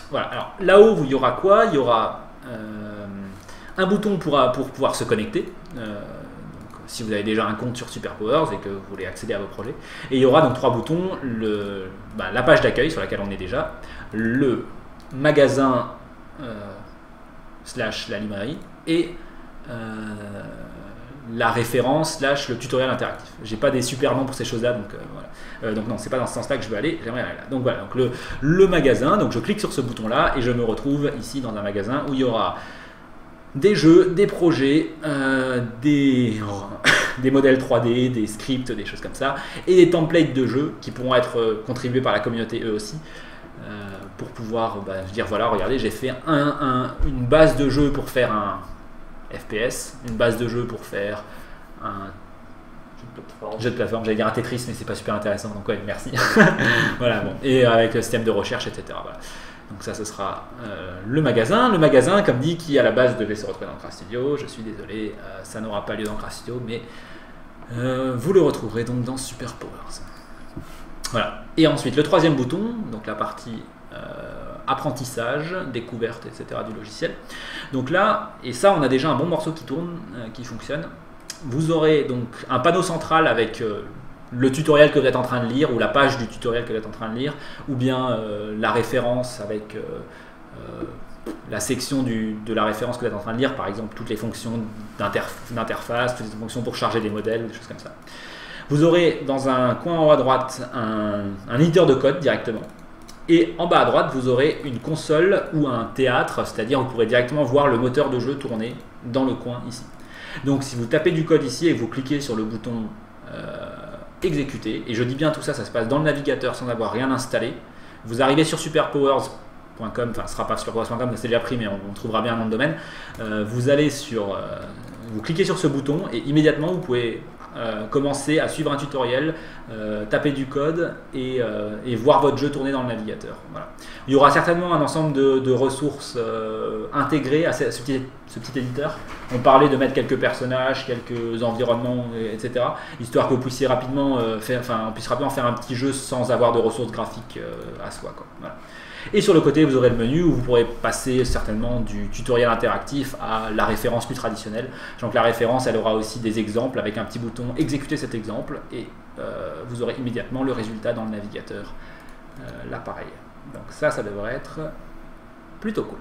[SPEAKER 1] Voilà, alors là-haut il y aura quoi? Il y aura un bouton pour pouvoir se connecter, donc, si vous avez déjà un compte sur SuperPowers et que vous voulez accéder à vos projets. Et il y aura donc 3 boutons, la page d'accueil sur laquelle on est déjà, le magasin / la librairie et la référence / le tutoriel interactif. J'ai pas des super noms pour ces choses là, donc voilà. Donc non, c'est pas dans ce sens là que je veux aller, j'aimerais aller là. Donc voilà, donc le magasin, donc je clique sur ce bouton là et je me retrouve ici dans un magasin où il y aura des jeux, des projets, des modèles 3D, des scripts, des choses comme ça, et des templates de jeux qui pourront être contribués par la communauté eux aussi, pour pouvoir dire voilà, regardez, j'ai fait une base de jeu pour faire un FPS, une base de jeu pour faire un jeu de plateforme, j'allais dire un Tetris, mais c'est pas super intéressant, donc ouais, merci. Voilà, bon, et avec le système de recherche, etc. Voilà. Donc ça, ce sera le magasin. Le magasin, comme dit, qui à la base devait se retrouver dans Craft Studio. Je suis désolé, ça n'aura pas lieu dans Craft Studio, mais vous le retrouverez donc dans SuperPowers. Voilà. Et ensuite, le troisième bouton, donc la partie apprentissage, découverte, etc. du logiciel. Donc là, et ça, on a déjà un bon morceau qui tourne, qui fonctionne. Vous aurez donc un panneau central avec le tutoriel que vous êtes en train de lire, ou la page du tutoriel que vous êtes en train de lire, ou bien la référence avec la section de la référence que vous êtes en train de lire, par exemple toutes les fonctions d'interface, toutes les fonctions pour charger des modèles, des choses comme ça. Vous aurez dans un coin en haut à droite un éditeur de code directement, et en bas à droite vous aurez une console ou un théâtre, c'est-à-dire vous pourrez directement voir le moteur de jeu tourner dans le coin ici. Donc si vous tapez du code ici et que vous cliquez sur le bouton exécuter. Et je dis bien tout ça, ça se passe dans le navigateur sans avoir rien installé. Vous arrivez sur superpowers.com, enfin ce sera pas superpowers.com, c'est déjà pris, mais on trouvera bien un nom de domaine. Vous allez vous cliquez sur ce bouton et immédiatement vous pouvez commencer à suivre un tutoriel, taper du code et voir votre jeu tourner dans le navigateur. Voilà. Il y aura certainement un ensemble de ressources intégrées à ce petit éditeur. On parlait de mettre quelques personnages, quelques environnements, etc. Histoire que vous puissiez rapidement faire un petit jeu sans avoir de ressources graphiques à soi, quoi. Voilà. Et sur le côté, vous aurez le menu où vous pourrez passer certainement du tutoriel interactif à la référence plus traditionnelle. Donc la référence, elle aura aussi des exemples avec un petit bouton exécuter cet exemple et vous aurez immédiatement le résultat dans le navigateur. Là, pareil. Donc ça devrait être plutôt cool.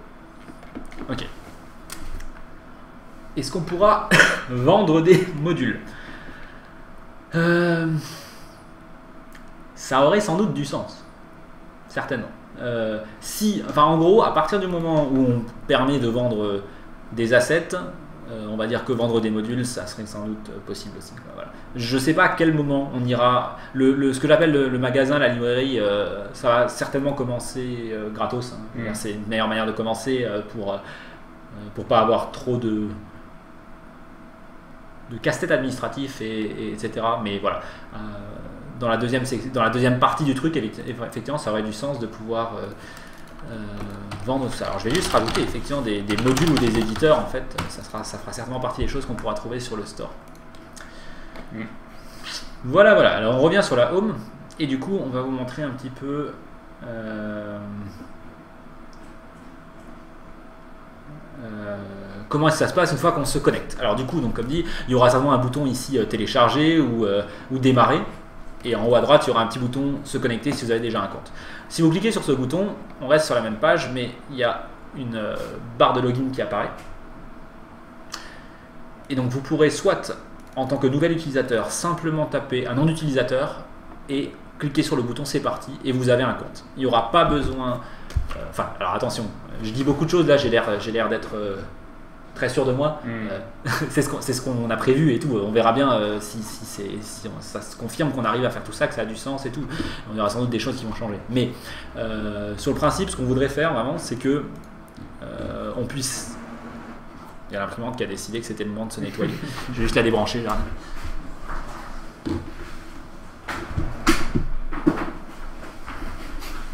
[SPEAKER 1] Ok. Est-ce qu'on pourra vendre des modules? Ça aurait sans doute du sens. Certainement. En gros, à partir du moment où on permet de vendre des assets, on va dire que vendre des modules, ça serait sans doute possible aussi. Voilà. Je ne sais pas à quel moment on ira. Ce que j'appelle le magasin, la librairie, ça va certainement commencer gratos. Hein. C'est une meilleure manière de commencer pour pas avoir trop de casse-tête administratif, etc. Mais voilà. Dans la deuxième partie du truc, effectivement, ça aurait du sens de pouvoir vendre tout ça. Alors, je vais juste rajouter effectivement des modules ou des éditeurs. En fait, ça fera certainement partie des choses qu'on pourra trouver sur le store. Voilà. Alors, on revient sur la home et du coup, on va vous montrer un petit peu. Comment ça se passe une fois qu'on se connecte. Alors du coup, donc, comme dit, il y aura certainement un bouton ici télécharger ou démarrer. Et en haut à droite, il y aura un petit bouton se connecter si vous avez déjà un compte. Si vous cliquez sur ce bouton, on reste sur la même page, mais il y a une barre de login qui apparaît. Et donc vous pourrez soit, en tant que nouvel utilisateur, simplement taper un nom d'utilisateur et cliquer sur le bouton c'est parti et vous avez un compte. Il n'y aura pas besoin... alors attention, je dis beaucoup de choses là, j'ai l'air d'être... très sûr de moi, c'est ce qu'on a prévu et tout. On verra bien si ça se confirme qu'on arrive à faire tout ça, que ça a du sens et tout. On y aura sans doute des choses qui vont changer. Mais sur le principe, ce qu'on voudrait faire vraiment, c'est que on puisse. Il y a l'imprimante qui a décidé que c'était le moment de se nettoyer. Je vais juste la débrancher là.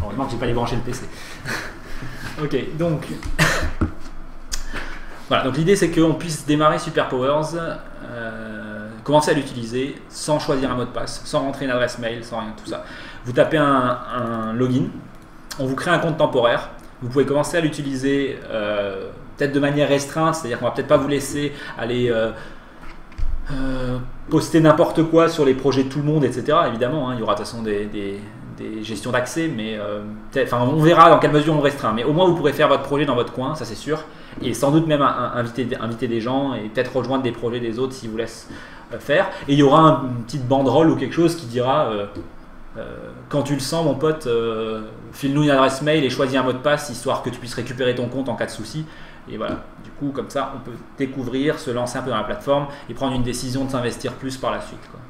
[SPEAKER 1] Heureusement que j'ai pas débranché le PC. Ok, donc. Voilà, donc l'idée c'est qu'on puisse démarrer SuperPowers, commencer à l'utiliser sans choisir un mot de passe, sans rentrer une adresse mail, sans rien, tout ça. Vous tapez un login, on vous crée un compte temporaire, vous pouvez commencer à l'utiliser peut-être de manière restreinte, c'est-à-dire qu'on va peut-être pas vous laisser aller poster n'importe quoi sur les projets de tout le monde, etc. Évidemment, hein, il y aura de toute façon des gestions d'accès, mais on verra dans quelle mesure on restreint. Mais au moins vous pourrez faire votre projet dans votre coin, ça c'est sûr, et sans doute même inviter des gens et peut-être rejoindre des projets des autres s'ils vous laissent faire. Et il y aura une petite banderole ou quelque chose qui dira quand tu le sens mon pote, file-nous une adresse mail et choisis un mot de passe histoire que tu puisses récupérer ton compte en cas de souci. Et voilà, du coup comme ça on peut découvrir, se lancer un peu dans la plateforme et prendre une décision de s'investir plus par la suite, quoi.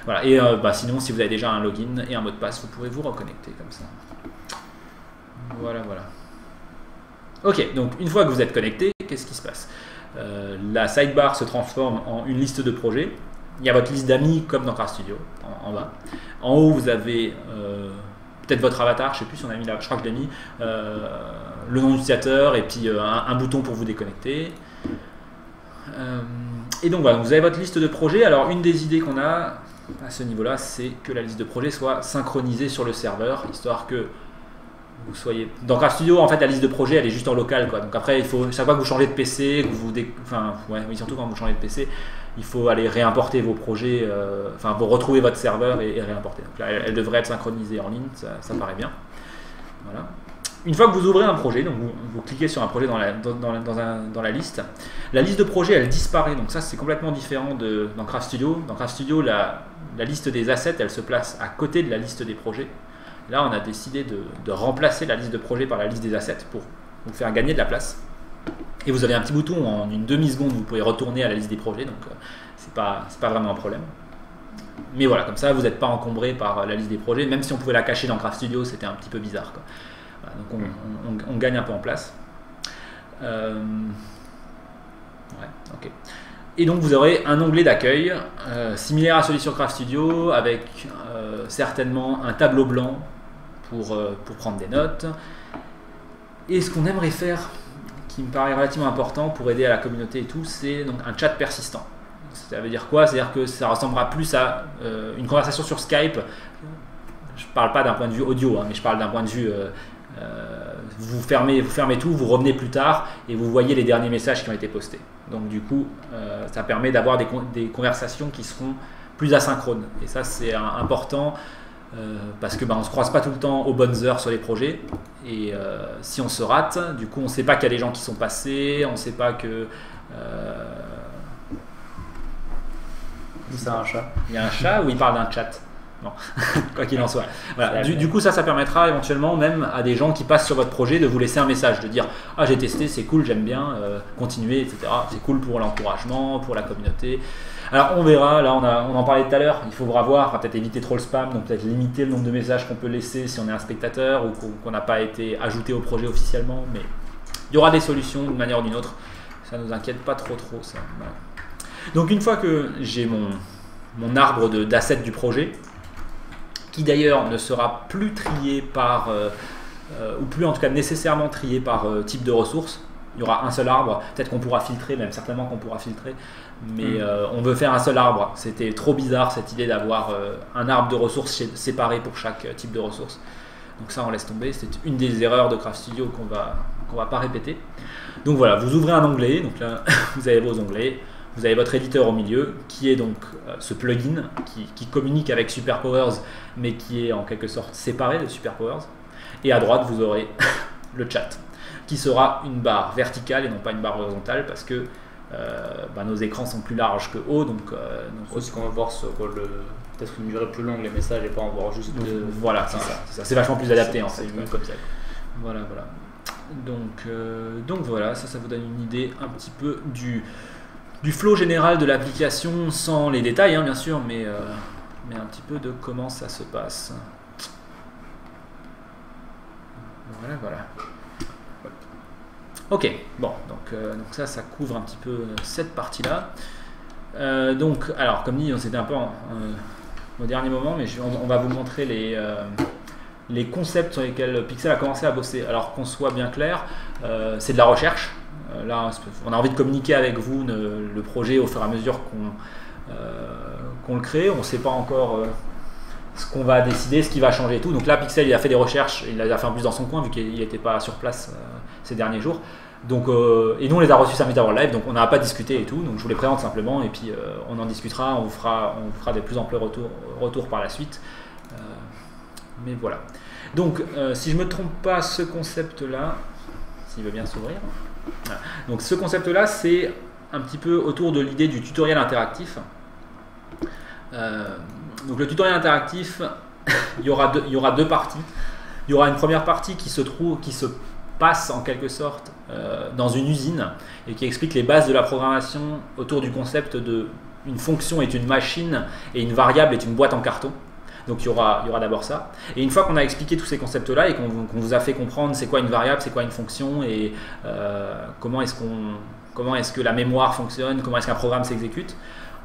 [SPEAKER 1] Voilà. Et sinon, si vous avez déjà un login et un mot de passe, vous pourrez vous reconnecter comme ça. Voilà. Ok, donc une fois que vous êtes connecté, qu'est-ce qui se passe? La sidebar se transforme en une liste de projets. Il y a votre liste d'amis comme dans Craft Studio en bas. En haut, vous avez peut-être votre avatar, je ne sais plus si on a mis là, je crois que je l'ai mis, le nom d'utilisateur et puis un bouton pour vous déconnecter. Et donc voilà, vous avez votre liste de projets. Alors une des idées qu'on a à ce niveau-là, c'est que la liste de projets soit synchronisée sur le serveur, histoire que vous soyez... Dans Craft Studio, en fait, la liste de projets, elle est juste en local, quoi. Donc après, il faut, chaque fois que vous changez de PC, surtout quand vous changez de PC, il faut aller réimporter vos projets, vous retrouver votre serveur et réimporter. Donc là, elle devrait être synchronisée en ligne, ça paraît bien. Voilà. Une fois que vous ouvrez un projet, donc vous cliquez sur un projet dans la liste, la liste de projets elle disparaît, donc ça c'est complètement différent dans Craft Studio. Dans Craft Studio, la liste des assets elle se place à côté de la liste des projets. Là on a décidé de remplacer la liste de projets par la liste des assets pour vous faire gagner de la place. Et vous avez un petit bouton, en une demi-seconde vous pouvez retourner à la liste des projets, donc c'est pas vraiment un problème. Mais voilà, comme ça, vous n'êtes pas encombré par la liste des projets. Même si on pouvait la cacher dans Craft Studio, c'était un petit peu bizarre, quoi. Voilà, donc on gagne un peu en place. Ouais, ok. Et donc vous aurez un onglet d'accueil similaire à celui sur Craft Studio, avec certainement un tableau blanc pour prendre des notes. Et ce qu'on aimerait faire, qui me paraît relativement important pour aider à la communauté et tout, c'est donc un chat persistant. Ça veut dire quoi? C'est-à-dire que ça ressemblera plus à une conversation sur Skype. Je ne parle pas d'un point de vue audio, hein, mais je parle d'un point de vue vous fermez tout, vous revenez plus tard et vous voyez les derniers messages qui ont été postés. Donc du coup, ça permet d'avoir des conversations qui seront plus asynchrones. Et ça, c'est important parce que on ne se croise pas tout le temps aux bonnes heures sur les projets. Et si on se rate, du coup, on ne sait pas qu'il y a des gens qui sont passés, on ne sait pas que...
[SPEAKER 2] C'est un chat.
[SPEAKER 1] Il y a un chat ou il parle d'un chat? Non, quoi qu'il en soit. Voilà. Du coup, ça permettra éventuellement même à des gens qui passent sur votre projet de vous laisser un message, de dire « Ah, j'ai testé, c'est cool, j'aime bien, continuez, etc. » C'est cool pour l'encouragement, pour la communauté. Alors, on verra, là, on en parlait tout à l'heure, il faudra voir, peut-être éviter trop le spam, donc peut-être limiter le nombre de messages qu'on peut laisser si on est un spectateur ou qu'on n'a pas été ajouté au projet officiellement, mais il y aura des solutions d'une manière ou d'une autre. Ça ne nous inquiète pas trop, ça. Voilà. Donc, une fois que j'ai mon arbre d'assets du projet, qui d'ailleurs ne sera plus trié par, ou plus en tout cas nécessairement trié par type de ressources. Il y aura un seul arbre, peut-être qu'on pourra filtrer, même certainement qu'on pourra filtrer, mais on veut faire un seul arbre. C'était trop bizarre cette idée d'avoir un arbre de ressources séparé pour chaque type de ressources. Donc ça on laisse tomber, c'est une des erreurs de Craft Studio qu'on va pas répéter. Donc voilà, vous ouvrez un onglet, donc là vous avez vos onglets. Vous avez votre éditeur au milieu, qui est donc ce plugin qui communique avec SuperPowers, mais qui est en quelque sorte séparé de SuperPowers. Et à droite, vous aurez le chat, qui sera une barre verticale et non pas une barre horizontale, parce que nos écrans sont plus larges que hauts. Donc
[SPEAKER 2] ce qu'on va voir sur peut-être une durée plus longue les messages et pas en voir juste deux.
[SPEAKER 1] Voilà, c'est ça. C'est vachement plus adapté en fait.
[SPEAKER 2] C'est mieux comme ça.
[SPEAKER 1] Voilà. Donc voilà, ça vous donne une idée un petit peu du flow général de l'application, sans les détails bien sûr, mais un petit peu de comment ça se passe. Voilà. Ok, bon, donc ça couvre un petit peu cette partie-là. Donc, alors, comme dit, c'était un peu au dernier moment, mais on va vous montrer les concepts sur lesquels Pixel a commencé à bosser. Alors qu'on soit bien clair, c'est de la recherche. Là, on a envie de communiquer avec vous le projet au fur et à mesure qu'on le crée. On ne sait pas encore ce qu'on va décider, ce qui va changer et tout. Donc là, Pixel il a fait des recherches, il les a fait en plus dans son coin vu qu'il n'était pas sur place ces derniers jours. Donc, et nous, on les a reçus samedi avant le live, donc on n'a pas discuté et tout. Donc je vous les présente simplement et puis on en discutera, on vous fera des plus amples retours par la suite. Mais voilà. Donc, si je ne me trompe pas, ce concept-là, s'il veut bien s'ouvrir. Voilà. Donc ce concept-là, c'est un petit peu autour de l'idée du tutoriel interactif. Donc le tutoriel interactif, il y aura deux parties. Il y aura une première partie qui se passe en quelque sorte dans une usine et qui explique les bases de la programmation autour du concept de une fonction est une machine et une variable est une boîte en carton. Donc il y aura d'abord ça. Et une fois qu'on a expliqué tous ces concepts-là et qu'on vous a fait comprendre c'est quoi une variable, c'est quoi une fonction et comment est-ce que la mémoire fonctionne, comment est-ce qu'un programme s'exécute,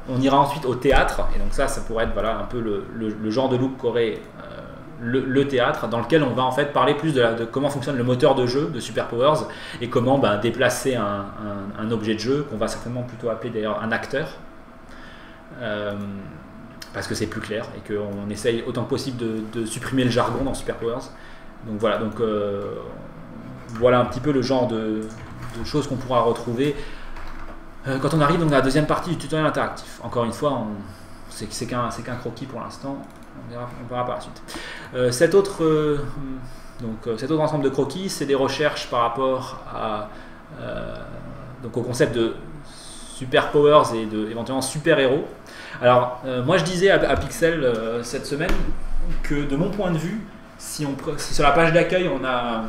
[SPEAKER 1] on ira ensuite au théâtre. Et donc ça pourrait être un peu le genre de look qu'aurait le théâtre, dans lequel on va en fait parler plus de comment fonctionne le moteur de jeu de SuperPowers et comment déplacer un objet de jeu qu'on va certainement plutôt appeler d'ailleurs un acteur. Parce que c'est plus clair et qu'on essaye autant que possible de supprimer le jargon dans SuperPowers. Donc voilà, voilà un petit peu le genre de choses qu'on pourra retrouver quand on arrive dans la deuxième partie du tutoriel interactif. Encore une fois, c'est qu'un croquis pour l'instant, on verra par la suite. Cet autre ensemble de croquis, c'est des recherches par rapport au concept de SuperPowers et éventuellement super-héros. Alors, moi je disais à Pixel cette semaine que de mon point de vue, si sur la page d'accueil on a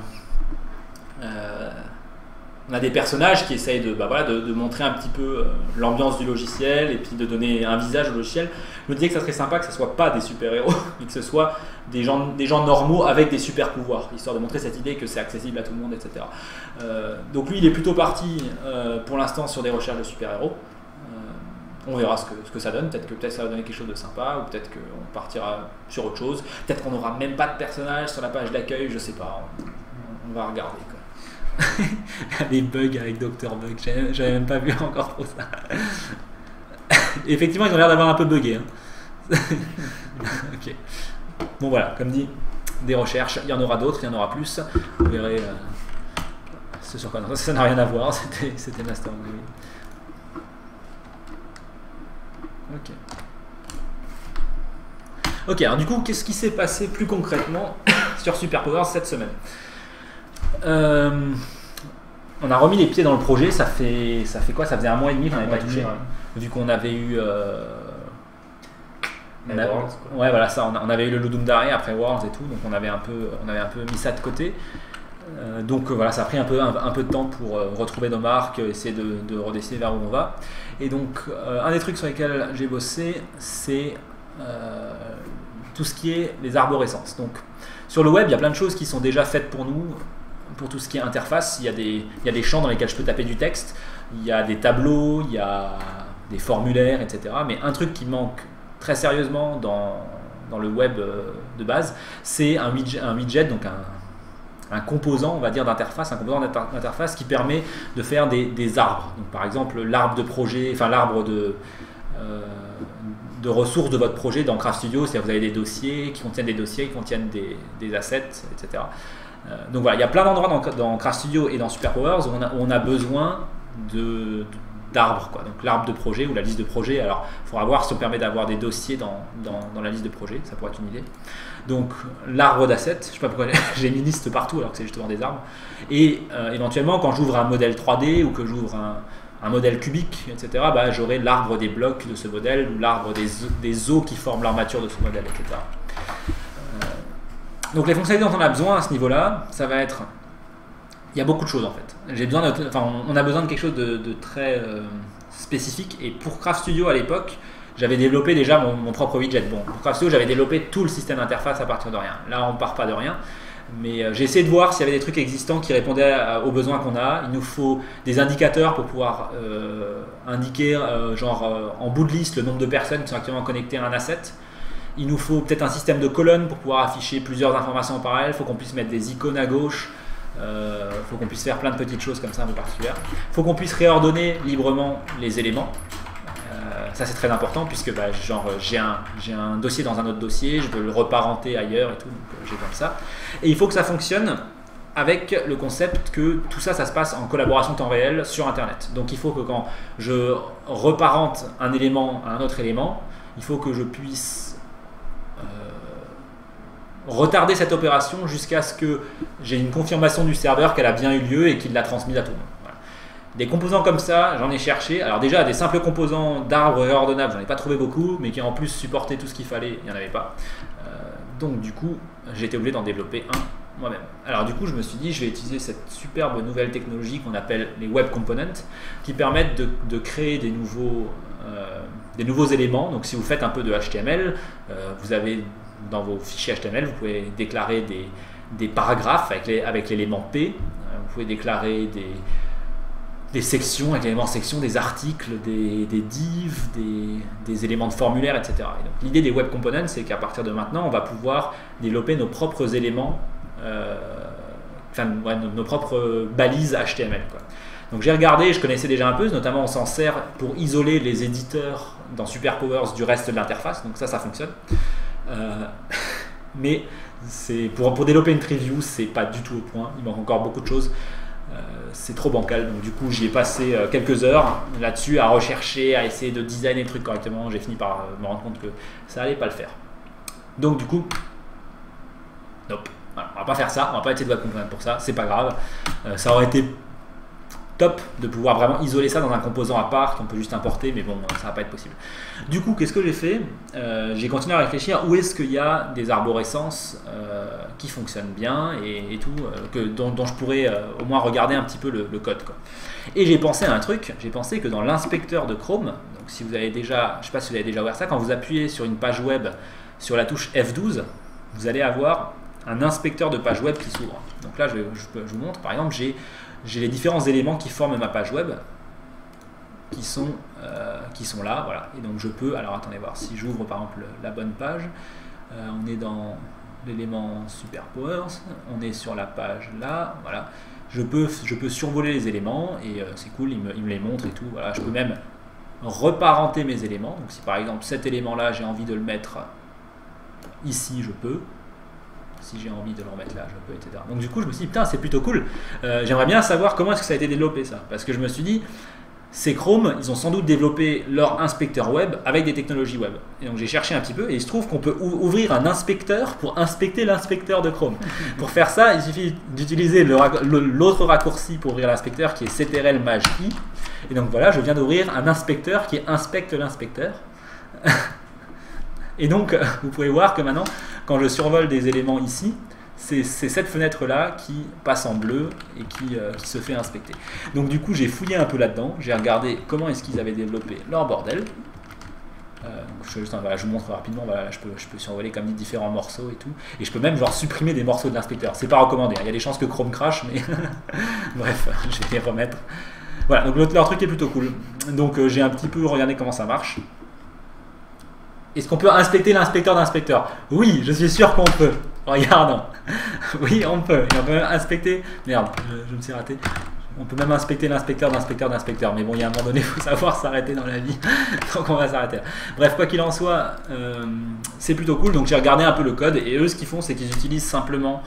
[SPEAKER 1] on a des personnages qui essayent de montrer un petit peu l'ambiance du logiciel et puis de donner un visage au logiciel. Je me disais que ça serait sympa que ce ne soit pas des super-héros, mais que ce soit des gens normaux avec des super-pouvoirs, histoire de montrer cette idée que c'est accessible à tout le monde, etc. Donc lui, il est plutôt parti pour l'instant sur des recherches de super-héros. On verra ce que ça donne, peut-être que ça va donner quelque chose de sympa, ou peut-être qu'on partira sur autre chose, peut-être qu'on n'aura même pas de personnage sur la page d'accueil, je sais pas, on va regarder quoi. Les bugs avec Dr Bug, j'avais même pas vu encore trop ça. Effectivement, ils ont l'air d'avoir un peu bugué. Ok. Bon voilà, comme dit, des recherches, il y en aura d'autres, il y en aura plus. Vous verrez ce sur quoi. Ça n'a rien à voir, c'était Master of the Ok. Ok, alors du coup, qu'est-ce qui s'est passé plus concrètement sur Superpowers cette semaine? On a remis les pieds dans le projet, ça fait quoi? Ça faisait 1 mois et demi qu'on n'avait pas touché, vu qu'on avait eu ouais voilà ça, on avait eu le Ludum Dare après Worlds et tout, donc on avait un peu mis ça de côté. Donc voilà, ça a pris un peu de temps pour retrouver nos marques, essayer de redessiner vers où on va. Et donc un des trucs sur lesquels j'ai bossé, c'est tout ce qui est les arborescences. Donc sur le web, il y a plein de choses qui sont déjà faites pour nous. Pour tout ce qui est interface, il y a des champs dans lesquels je peux taper du texte, il y a des tableaux, il y a des formulaires, etc. Mais un truc qui manque très sérieusement dans le web de base, c'est un widget, donc un composant, on va dire, d'interface, un composant d'interface qui permet de faire des arbres. Donc, par exemple, l'arbre de projet, enfin l'arbre de ressources de votre projet dans Craft Studio, c'est-à-dire que vous avez des dossiers qui contiennent des assets, etc. Donc voilà, il y a plein d'endroits dans Craft Studio et dans Superpowers où on a besoin d'arbres, quoi. Donc l'arbre de projet ou la liste de projet. Alors il faudra voir si on permet d'avoir des dossiers dans la liste de projet, ça pourrait être une idée. Donc l'arbre d'assets, je sais pas pourquoi j'ai mis liste partout alors que c'est justement des arbres. Et éventuellement quand j'ouvre un modèle 3D ou que j'ouvre un modèle cubique, etc., j'aurai l'arbre des blocs de ce modèle ou l'arbre des os qui forment l'armature de ce modèle, etc. Donc les fonctionnalités dont on a besoin à ce niveau-là, ça va être... Il y a beaucoup de choses en fait. On a besoin de quelque chose de très spécifique. Et pour Craft Studio à l'époque, j'avais développé déjà mon propre widget. Bon, pour Craft Studio, j'avais développé tout le système d'interface à partir de rien. Là, on ne part pas de rien. Mais j'ai essayé de voir s'il y avait des trucs existants qui répondaient aux besoins qu'on a. Il nous faut des indicateurs pour pouvoir indiquer, en bout de liste, le nombre de personnes qui sont actuellement connectées à un asset. Il nous faut peut-être un système de colonnes pour pouvoir afficher plusieurs informations en parallèle. Il faut qu'on puisse mettre des icônes à gauche. Il faut qu'on puisse faire plein de petites choses comme ça un peu particulières. Il faut qu'on puisse réordonner librement les éléments. Ça c'est très important puisque j'ai un dossier dans un autre dossier, je veux le reparenter ailleurs et tout, donc j'ai comme ça. Et il faut que ça fonctionne avec le concept que tout ça, ça se passe en collaboration temps réel sur Internet. Donc il faut que quand je reparente un élément à un autre élément, il faut que je puisse retarder cette opération jusqu'à ce que j'ai une confirmation du serveur qu'elle a bien eu lieu et qu'il l'a transmise à tout le monde. Voilà. Des composants comme ça, j'en ai cherché. Alors déjà, des simples composants d'arbres réordonnables, j'en ai pas trouvé beaucoup, mais qui en plus supportaient tout ce qu'il fallait, il n'y en avait pas. Donc du coup, j'ai été obligé d'en développer un moi-même. Alors du coup, je me suis dit, je vais utiliser cette superbe nouvelle technologie qu'on appelle les Web Components, qui permettent de créer des nouveaux éléments. Donc si vous faites un peu de HTML, vous avez dans vos fichiers HTML, vous pouvez déclarer des paragraphes avec l'élément P, vous pouvez déclarer des sections avec l'élément section, des articles, des divs, des éléments de formulaire, etc. Et donc, l'idée des Web Components, c'est qu'à partir de maintenant, on va pouvoir développer nos propres éléments, nos propres balises HTML, quoi. Donc j'ai regardé, je connaissais déjà un peu, notamment on s'en sert pour isoler les éditeurs dans Superpowers du reste de l'interface, donc ça fonctionne. Mais pour développer une preview, c'est pas du tout au point, il manque encore beaucoup de choses, c'est trop bancal. Donc du coup j'y ai passé quelques heures là-dessus à rechercher, à essayer de designer le truc correctement. J'ai fini par me rendre compte que ça allait pas le faire, donc du coup nope. Voilà, on va pas faire ça, on va pas essayer de Web Component pour ça, c'est pas grave. Ça aurait été top de pouvoir vraiment isoler ça dans un composant à part qu'on peut juste importer, mais bon, ça va pas être possible. Du coup, qu'est-ce que j'ai fait? J'ai continué à réfléchir où est-ce qu'il y a des arborescences qui fonctionnent bien et tout, dont je pourrais au moins regarder un petit peu le code, quoi. Et j'ai pensé à un truc, j'ai pensé que dans l'inspecteur de Chrome, donc si vous avez déjà, je sais pas si vous avez déjà ouvert ça, quand vous appuyez sur une page web sur la touche F12, vous allez avoir un inspecteur de page web qui s'ouvre. Donc là, je vous montre, par exemple, j'ai les différents éléments qui forment ma page web qui sont là, voilà. Et donc je peux, alors attendez voir, si j'ouvre par exemple la bonne page, on est dans l'élément superpowers, on est sur la page là, voilà. Je peux survoler les éléments et c'est cool, il me les montre et tout, voilà. Je peux même reparenter mes éléments, donc si par exemple cet élément là j'ai envie de le mettre ici, je peux. Si j'ai envie de le remettre là, je peux, etc. Donc du coup, je me suis dit, putain, c'est plutôt cool. J'aimerais bien savoir comment est-ce que ça a été développé, ça. Parce que je me suis dit, c'est Chrome, ils ont sans doute développé leur inspecteur web avec des technologies web. Et donc j'ai cherché un petit peu, et il se trouve qu'on peut ouvrir un inspecteur pour inspecter l'inspecteur de Chrome. Pour faire ça, il suffit d'utiliser l'autre raccourci pour ouvrir l'inspecteur, qui est CTRL Maj I. Et donc voilà, je viens d'ouvrir un inspecteur qui inspecte l'inspecteur. Et donc, vous pouvez voir que maintenant, quand je survole des éléments ici, c'est cette fenêtre-là qui passe en bleu et qui se fait inspecter. Donc du coup, j'ai fouillé un peu là-dedans, j'ai regardé comment est-ce qu'ils avaient développé leur bordel. Je vous montre rapidement, voilà, je peux survoler comme dit différents morceaux et tout. Et je peux même genre supprimer des morceaux de l'inspecteur. C'est pas recommandé, hein. Il y a des chances que Chrome crache, mais bref, je vais les remettre. Voilà, donc leur truc est plutôt cool. Donc j'ai un petit peu regardé comment ça marche. Est-ce qu'on peut inspecter l'inspecteur d'inspecteur? Oui, je suis sûr qu'on peut. Regarde. Oui, on peut. Et on peut même inspecter... Merde, je me suis raté. On peut même inspecter l'inspecteur d'inspecteur d'inspecteur. Mais bon, il y a un moment donné, il faut savoir s'arrêter dans la vie. Donc on va s'arrêter là. Bref, quoi qu'il en soit, c'est plutôt cool. Donc j'ai regardé un peu le code. Et eux, ce qu'ils font, c'est qu'ils utilisent simplement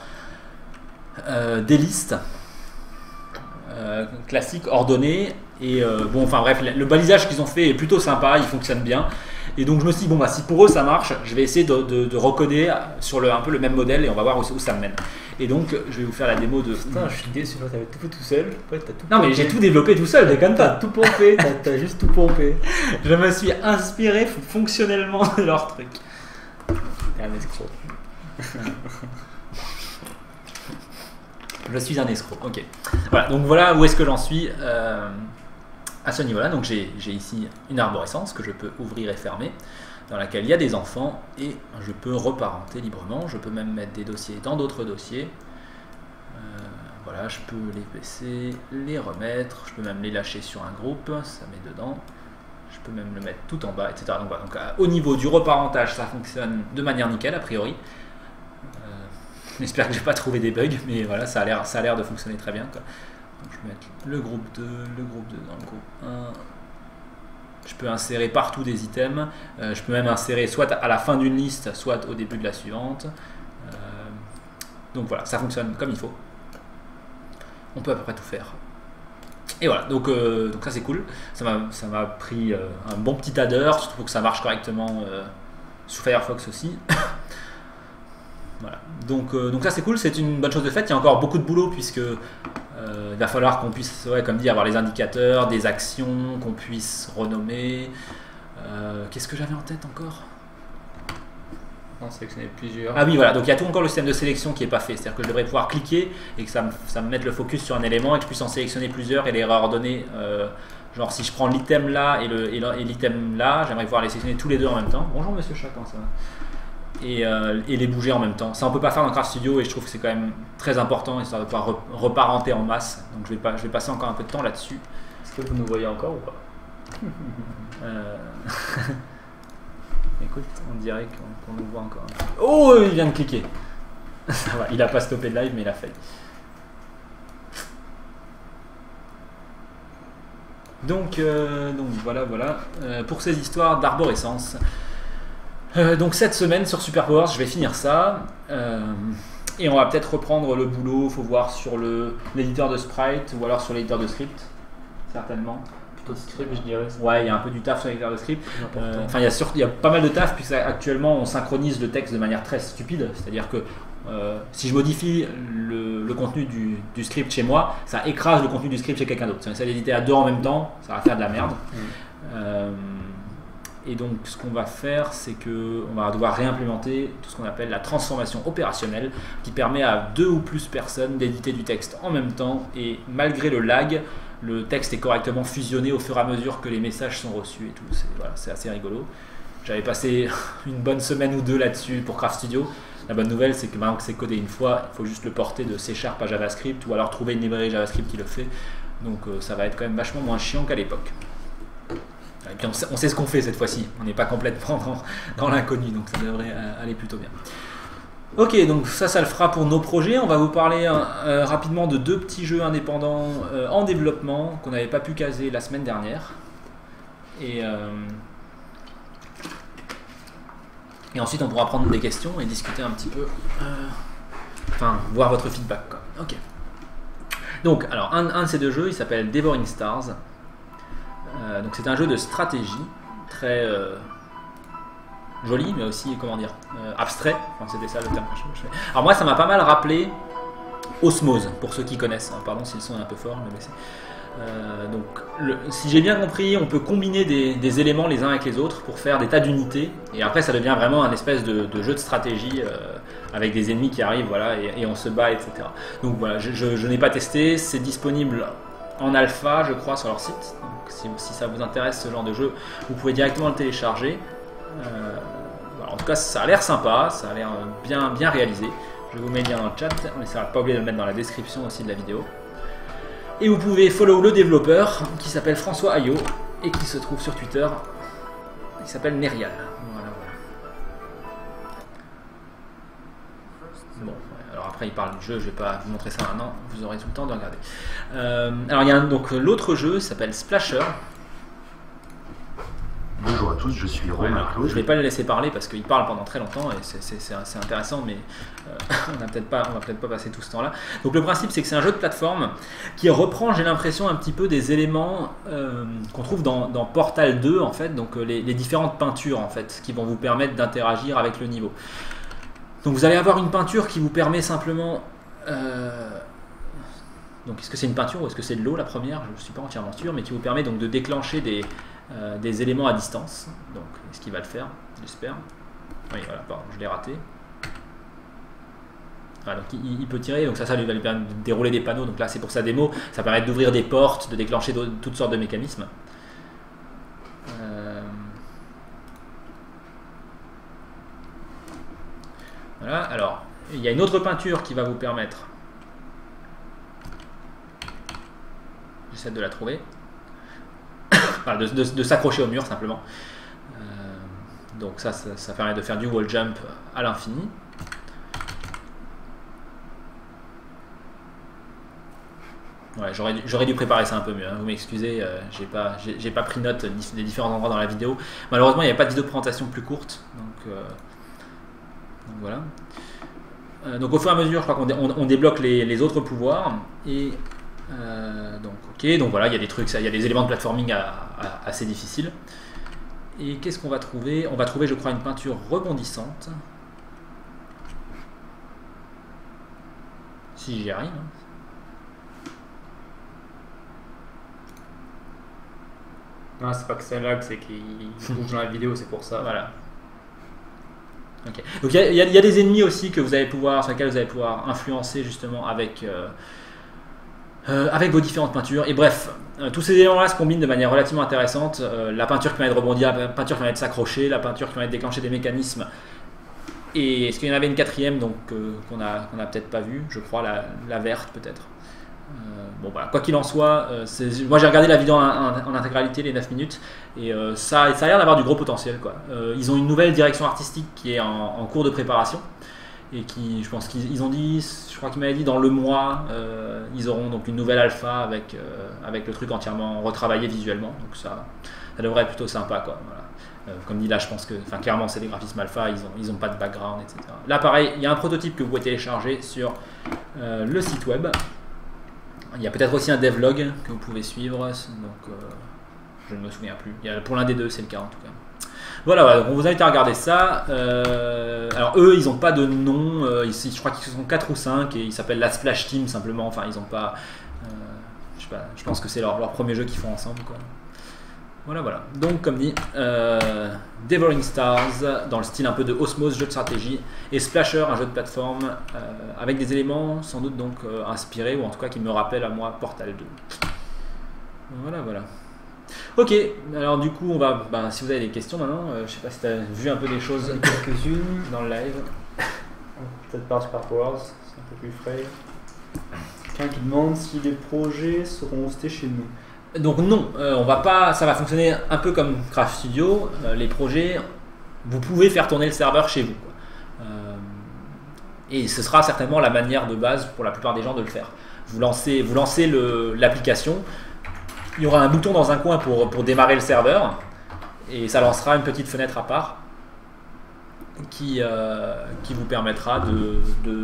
[SPEAKER 1] des listes classiques, ordonnées. Et bon, enfin bref, le balisage qu'ils ont fait est plutôt sympa. Il fonctionne bien. Et donc je me suis dit, bon bah si pour eux ça marche, je vais essayer de recoder sur un peu le même modèle et on va voir où ça me mène. Et donc je vais vous faire la démo de...
[SPEAKER 2] Putain, je suis déçu, t'avais tout fait tout seul. Ouais, t'as tout
[SPEAKER 1] non
[SPEAKER 2] pompé.
[SPEAKER 1] Mais j'ai tout développé tout seul, déconne pas.
[SPEAKER 2] T'as tout pompé, t'as juste tout pompé.
[SPEAKER 1] Je me suis inspiré fonctionnellement de leur truc.
[SPEAKER 2] T'es un escroc.
[SPEAKER 1] Je suis un escroc, ok. Voilà, donc voilà où est-ce que j'en suis à ce niveau-là. Donc j'ai ici une arborescence que je peux ouvrir et fermer, dans laquelle il y a des enfants et je peux reparenter librement. Je peux même mettre des dossiers dans d'autres dossiers. Voilà, je peux les baisser, les remettre, je peux même les lâcher sur un groupe, ça met dedans. Je peux même le mettre tout en bas, etc. Donc, voilà. Donc au niveau du reparentage, ça fonctionne de manière nickel a priori. J'espère que j'ai pas trouvé des bugs, mais voilà, ça a l'air de fonctionner très bien, quoi. Donc, je vais mettre le groupe 2 dans le groupe 1. Je peux insérer partout des items. Je peux même insérer soit à la fin d'une liste, soit au début de la suivante. Donc voilà, ça fonctionne comme il faut. On peut à peu près tout faire. Et voilà, donc ça c'est cool. Ça m'a pris un bon petit tas d'heures, surtout pour que ça marche correctement sous Firefox aussi. Voilà. Donc ça c'est cool, c'est une bonne chose de fait. Il y a encore beaucoup de boulot puisque il va falloir qu'on puisse, ouais, comme dit, avoir les indicateurs, des actions, qu'on puisse renommer. Qu'est-ce que j'avais en tête encore?
[SPEAKER 2] On sélectionner plusieurs.
[SPEAKER 1] Ah oui, voilà, donc il y a tout encore le système de sélection qui n'est pas fait. C'est-à-dire que je devrais pouvoir cliquer et que ça me mette le focus sur un élément et que je puisse en sélectionner plusieurs et les réordonner. Genre si je prends l'item là et l'item là, j'aimerais pouvoir les sélectionner tous les deux en même temps. Bonjour monsieur chat, comment ça va? Et les bouger en même temps. Ça on peut pas faire dans Craft Studio et je trouve que c'est quand même très important histoire de pouvoir reparenter en masse. Donc je vais passer encore un peu de temps là-dessus.
[SPEAKER 2] Est-ce que vous nous voyez encore ou pas?
[SPEAKER 1] Écoute, on dirait qu'on nous voit encore. Oh, il vient de cliquer. Ça va, il a pas stoppé le live mais il a fait. Donc voilà. Pour ces histoires d'arborescence. Donc cette semaine sur Superpowers, je vais finir ça. Et on va peut-être reprendre le boulot. Faut voir sur l'éditeur de sprite ou alors sur l'éditeur de script. Certainement.
[SPEAKER 2] Plutôt de script, je dirais.
[SPEAKER 1] Ouais, il y a un peu du taf sur l'éditeur de script. Enfin, il y a pas mal de taf puisque actuellement on synchronise le texte de manière très stupide. C'est-à-dire que si je modifie le le contenu du script chez moi, ça écrase le contenu du script chez quelqu'un d'autre. Si on essaie d'éditer à deux en même temps, ça va faire de la merde. Et donc ce qu'on va faire, c'est qu'on va devoir réimplémenter tout ce qu'on appelle la transformation opérationnelle, qui permet à 2 ou plus personnes d'éditer du texte en même temps, et malgré le lag, le texte est correctement fusionné au fur et à mesure que les messages sont reçus et tout. C'est assez rigolo. J'avais passé une bonne semaine ou deux là-dessus pour Craft Studio. La bonne nouvelle, c'est que maintenant que c'est codé une fois, il faut juste le porter de C# à JavaScript, ou alors trouver une librairie JavaScript qui le fait. Donc ça va être quand même vachement moins chiant qu'à l'époque. Et puis on sait ce qu'on fait cette fois-ci, on n'est pas complètement dans l'inconnu, donc ça devrait aller plutôt bien. Ok, donc ça le fera pour nos projets. On va vous parler rapidement de 2 petits jeux indépendants en développement qu'on n'avait pas pu caser la semaine dernière. Et ensuite on pourra prendre des questions et discuter un petit peu, enfin voir votre feedback, quoi. Ok. Donc alors un de ces 2 jeux, il s'appelle Devouring Stars. Donc c'est un jeu de stratégie très joli, mais aussi comment dire, abstrait. Enfin, c'était ça le terme que je cherchais. Alors moi ça m'a pas mal rappelé Osmose, pour ceux qui connaissent. Pardon si le son est un peu fort, mais donc si j'ai bien compris, on peut combiner des éléments les uns avec les autres pour faire des tas d'unités, et après ça devient vraiment un espèce de jeu de stratégie avec des ennemis qui arrivent, voilà, et on se bat, etc. Donc voilà, je n'ai pas testé, c'est disponible en alpha, je crois, sur leur site. Donc, si ça vous intéresse ce genre de jeu, vous pouvez directement le télécharger. Voilà, en tout cas, ça a l'air sympa, ça a l'air bien réalisé. Je vous mets le lien dans le chat, on essaiera de pas oublier de le mettre dans la description aussi de la vidéo. Et vous pouvez follow le développeur qui s'appelle François Ayot et qui se trouve sur Twitter. Il s'appelle Nerial. Voilà. Bon, alors après il parle du jeu, je vais pas vous montrer ça maintenant, vous aurez tout le temps de regarder. Alors il y a donc l'autre jeu s'appelle Splasher.
[SPEAKER 3] Bonjour à tous, je suis Romain Claude.
[SPEAKER 1] Je ne vais pas le laisser parler parce qu'il parle pendant très longtemps et c'est peut-être mais on va peut-être pas passer tout ce temps-là. Donc le principe, c'est que c'est un jeu de plateforme qui reprend, j'ai l'impression, un petit peu des éléments qu'on trouve dans Portal 2, en fait, donc les différentes peintures, en fait, qui vont vous permettre d'interagir avec le niveau. Donc vous allez avoir une peinture qui vous permet simplement... donc est-ce que c'est une peinture ou est-ce que c'est de l'eau, la première? Je ne suis pas entièrement sûr, mais qui vous permet donc de déclencher des éléments à distance. Donc est-ce qu'il va le faire? J'espère. Oui, voilà, pardon, je l'ai raté. Voilà, donc il peut tirer, donc ça lui va lui permettre de dérouler des panneaux. Donc là, c'est pour sa démo, ça permet d'ouvrir des portes, de déclencher toutes sortes de mécanismes. Voilà, alors il y a une autre peinture qui va vous permettre, j'essaie de la trouver, enfin, de s'accrocher au mur simplement. Donc ça permet de faire du wall jump à l'infini. Ouais, j'aurais dû préparer ça un peu mieux, hein. Vous m'excusez, j'ai pas pris note des différents endroits dans la vidéo. Malheureusement, il n'y a pas de vidéo de présentation plus courte, donc voilà. Donc au fur et à mesure, je crois qu'on débloque les autres pouvoirs. Et donc ok, donc voilà, il y a des trucs, il y a des éléments de platforming assez difficiles. Et qu'est-ce qu'on va trouver? On va trouver, je crois, une peinture rebondissante. Si j'y arrive.
[SPEAKER 2] Non, c'est pas que c'est lag, c'est qu'il bouge dans la vidéo, c'est pour ça.
[SPEAKER 1] Voilà. Okay. Donc il y a des ennemis aussi que vous allez pouvoir, sur lesquels vous allez pouvoir influencer justement avec vos différentes peintures. Et bref, tous ces éléments-là se combinent de manière relativement intéressante. La peinture qui permet de rebondir, la peinture qui permet de s'accrocher, la peinture qui permet de déclencher des mécanismes. Et est-ce qu'il y en avait une quatrième donc qu'on a peut-être pas vue? Je crois la verte peut-être. Bon voilà, quoi qu'il en soit, moi j'ai regardé la vidéo en intégralité, les 9 minutes, et ça a l'air d'avoir du gros potentiel, quoi. Ils ont une nouvelle direction artistique qui est en cours de préparation, et qui, je pense qu'ils ont dit, je crois qu'ils m'avaient dit dans le mois, ils auront donc une nouvelle alpha avec le truc entièrement retravaillé visuellement, donc ça devrait être plutôt sympa, quoi. Voilà. Comme dit là, je pense que clairement c'est des graphismes alpha, ils ont pas de background, etc. Là pareil, il y a un prototype que vous pouvez télécharger sur le site web. Il y a peut-être aussi un devlog que vous pouvez suivre, donc je ne me souviens plus. Pour l'un des deux, c'est le cas en tout cas. Voilà, on vous invite à regarder ça. Alors eux, ils n'ont pas de nom, je crois qu'ils sont 4 ou 5 et ils s'appellent la Splash Team simplement, enfin ils n'ont pas, je sais pas, je pense que c'est leur premier jeu qu'ils font ensemble quoi. Voilà. Donc comme dit, Devouring Stars dans le style un peu de Osmose, jeu de stratégie, et Splasher, un jeu de plateforme avec des éléments sans doute donc inspirés ou en tout cas qui me rappellent à moi Portal 2. Voilà. Ok, alors du coup on va, si vous avez des questions maintenant, je sais pas si tu as vu un peu des choses
[SPEAKER 2] Quelques-unes.
[SPEAKER 1] dans le live.
[SPEAKER 2] Peut-être par Super Powers, c'est un peu plus frais. Quelqu'un qui demande si les projets seront hostés chez nous.
[SPEAKER 1] Donc non, on va pas, ça va fonctionner un peu comme Craft Studio. Les projets, vous pouvez faire tourner le serveur chez vous. Et ce sera certainement la manière de base pour la plupart des gens de le faire. Vous lancez l'application, il y aura un bouton dans un coin pour démarrer le serveur et ça lancera une petite fenêtre à part qui vous permettra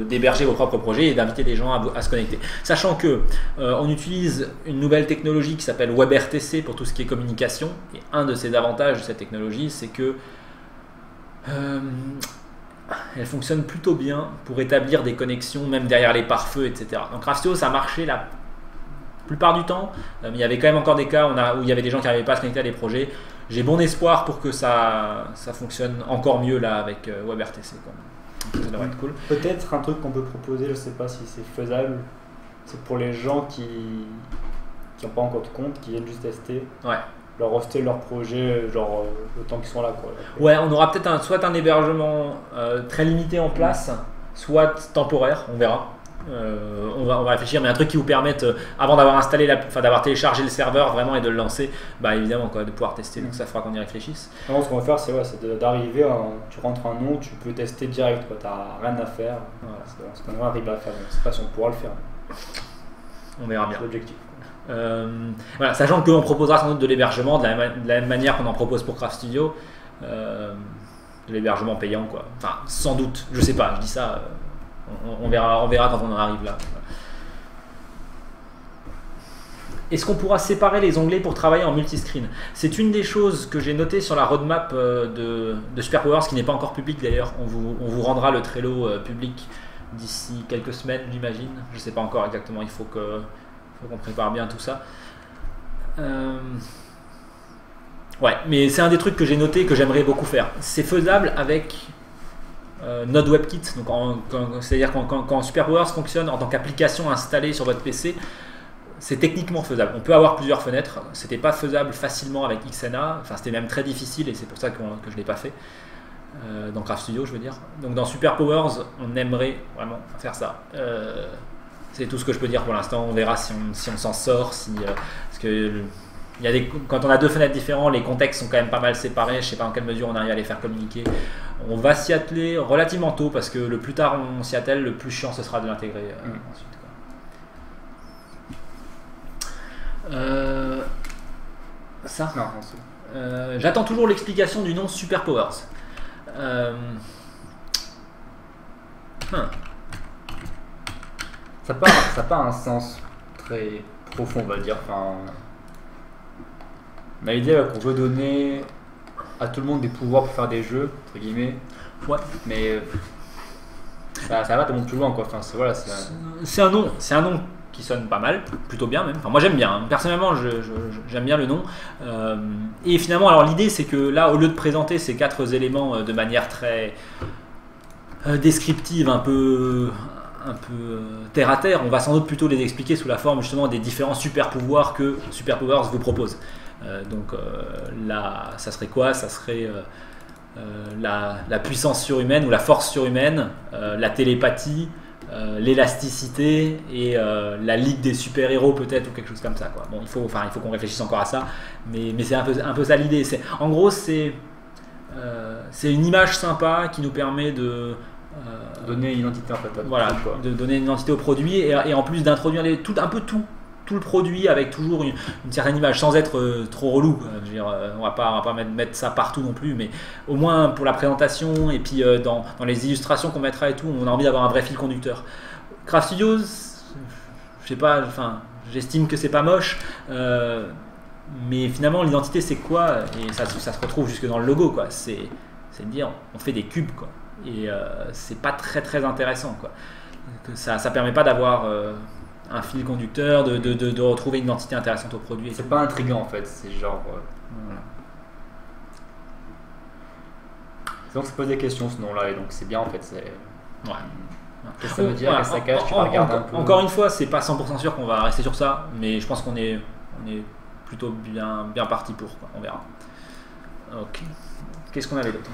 [SPEAKER 1] d'héberger vos propres projets et d'inviter des gens à se connecter. Sachant que on utilise une nouvelle technologie qui s'appelle WebRTC pour tout ce qui est communication. Et un de ses avantages de cette technologie, c'est que elle fonctionne plutôt bien pour établir des connexions même derrière les pare-feux, etc. Donc Craftio, ça marchait la plupart du temps, mais il y avait quand même encore des cas où il y avait des gens qui n'arrivaient pas à se connecter à des projets. J'ai bon espoir pour que ça fonctionne encore mieux là avec WebRTC. Ça devrait être cool.
[SPEAKER 2] Peut-être un truc qu'on peut proposer, je sais pas si c'est faisable, c'est pour les gens qui n'ont pas encore de compte, qui viennent juste tester, leur hoster leur projet genre le temps qu'ils sont là quoi.
[SPEAKER 1] Ouais, on aura peut-être soit un hébergement très limité en place, soit temporaire, on verra. On va réfléchir, mais un truc qui vous permette, avant d'avoir installé, d'avoir téléchargé le serveur vraiment et de le lancer, évidemment de pouvoir tester. Donc ça fera qu'on y réfléchisse.
[SPEAKER 2] Non, ce qu'on va faire, c'est d'arriver, tu rentres un nom, tu peux tester direct, tu n'as rien à faire. Voilà, c'est ce qu'on arrive à faire. Je ne sais pas si on pourra le faire.
[SPEAKER 1] On verra bien.
[SPEAKER 2] C'est l'objectif.
[SPEAKER 1] Voilà, sachant qu'on proposera sans doute de l'hébergement de la même manière qu'on en propose pour Craft Studio, de l'hébergement payant quoi. Enfin, sans doute, je sais pas, je dis ça. On verra quand on en arrive là. Est-ce qu'on pourra séparer les onglets pour travailler en multiscreen? C'est une des choses que j'ai notées sur la roadmap de Super Powers, qui n'est pas encore publique d'ailleurs. On vous rendra le Trello public d'ici quelques semaines, j'imagine. Je ne sais pas encore exactement, il faut qu'on prépare bien tout ça. Ouais, mais c'est un des trucs que j'ai noté que j'aimerais beaucoup faire. C'est faisable avec Node WebKit, c'est-à-dire quand Super Powers fonctionne en tant qu'application installée sur votre PC, c'est techniquement faisable. On peut avoir plusieurs fenêtres. C'était pas faisable facilement avec XNA, enfin c'était même très difficile et c'est pour ça que je l'ai pas fait dans Craft Studio, je veux dire. Donc dans Super Powers, on aimerait vraiment faire ça. C'est tout ce que je peux dire pour l'instant. On verra si on s'en sort, parce que quand on a deux fenêtres différentes, les contextes sont quand même pas mal séparés. Je sais pas en quelle mesure on arrive à les faire communiquer. On va s'y atteler relativement tôt parce que le plus tard on s'y attelle, le plus chiant ce sera de l'intégrer ensuite. Ça
[SPEAKER 2] Non,
[SPEAKER 1] j'attends toujours l'explication du nom Super Powers.
[SPEAKER 2] Ça n'a pas un sens très profond, on va dire. Enfin, l'idée qu'on veut donner à tout le monde des pouvoirs pour faire des jeux, entre guillemets.
[SPEAKER 1] Ouais.
[SPEAKER 2] Mais ça va tellement plus loin, quoi. Enfin,
[SPEAKER 1] c'est un nom qui sonne pas mal, plutôt bien même. Enfin, moi j'aime bien. Hein. Personnellement, j'aime bien le nom. Et finalement, alors l'idée c'est que là, au lieu de présenter ces 4 éléments de manière très descriptive, un peu terre à terre, on va sans doute plutôt les expliquer sous la forme justement des différents super pouvoirs que Super Powers vous propose. Là, ça serait quoi? Ça serait la puissance surhumaine ou la force surhumaine, la télépathie, l'élasticité et la ligue des super-héros peut-être ou quelque chose comme ça quoi. Bon, il faut qu'on réfléchisse encore à ça, mais c'est un peu ça l'idée. En gros, c'est une image sympa qui nous permet de
[SPEAKER 2] donner une identité en fait.
[SPEAKER 1] Voilà, de donner une identité au produit et en plus d'introduire tout le produit avec toujours une certaine image sans être trop relou. Je veux dire, on va pas mettre ça partout non plus, mais au moins pour la présentation et puis dans les illustrations qu'on mettra et tout, on a envie d'avoir un vrai fil conducteur. Craft Studios, je sais pas, enfin, j'estime que c'est pas moche. Mais finalement, l'identité, c'est quoi? Et ça se retrouve jusque dans le logo, quoi. C'est de dire, on fait des cubes, quoi. Et c'est pas très très intéressant, quoi. Ça permet pas d'avoir un fil conducteur, de retrouver une identité intéressante au produit.
[SPEAKER 2] C'est pas intriguant en fait, c'est genre.
[SPEAKER 1] Voilà.
[SPEAKER 2] Donc ça pose des questions ce nom-là, et donc c'est bien en fait.
[SPEAKER 1] Ouais.
[SPEAKER 2] Qu'est-ce que ça veut dire, qu'est-ce que ça cache, tu vas regarder un peu.
[SPEAKER 1] Encore une fois, c'est pas 100% sûr qu'on va rester sur ça, mais je pense qu'on est plutôt bien parti pour, quoi. On verra. Ok. Qu'est-ce qu'on avait d'autre?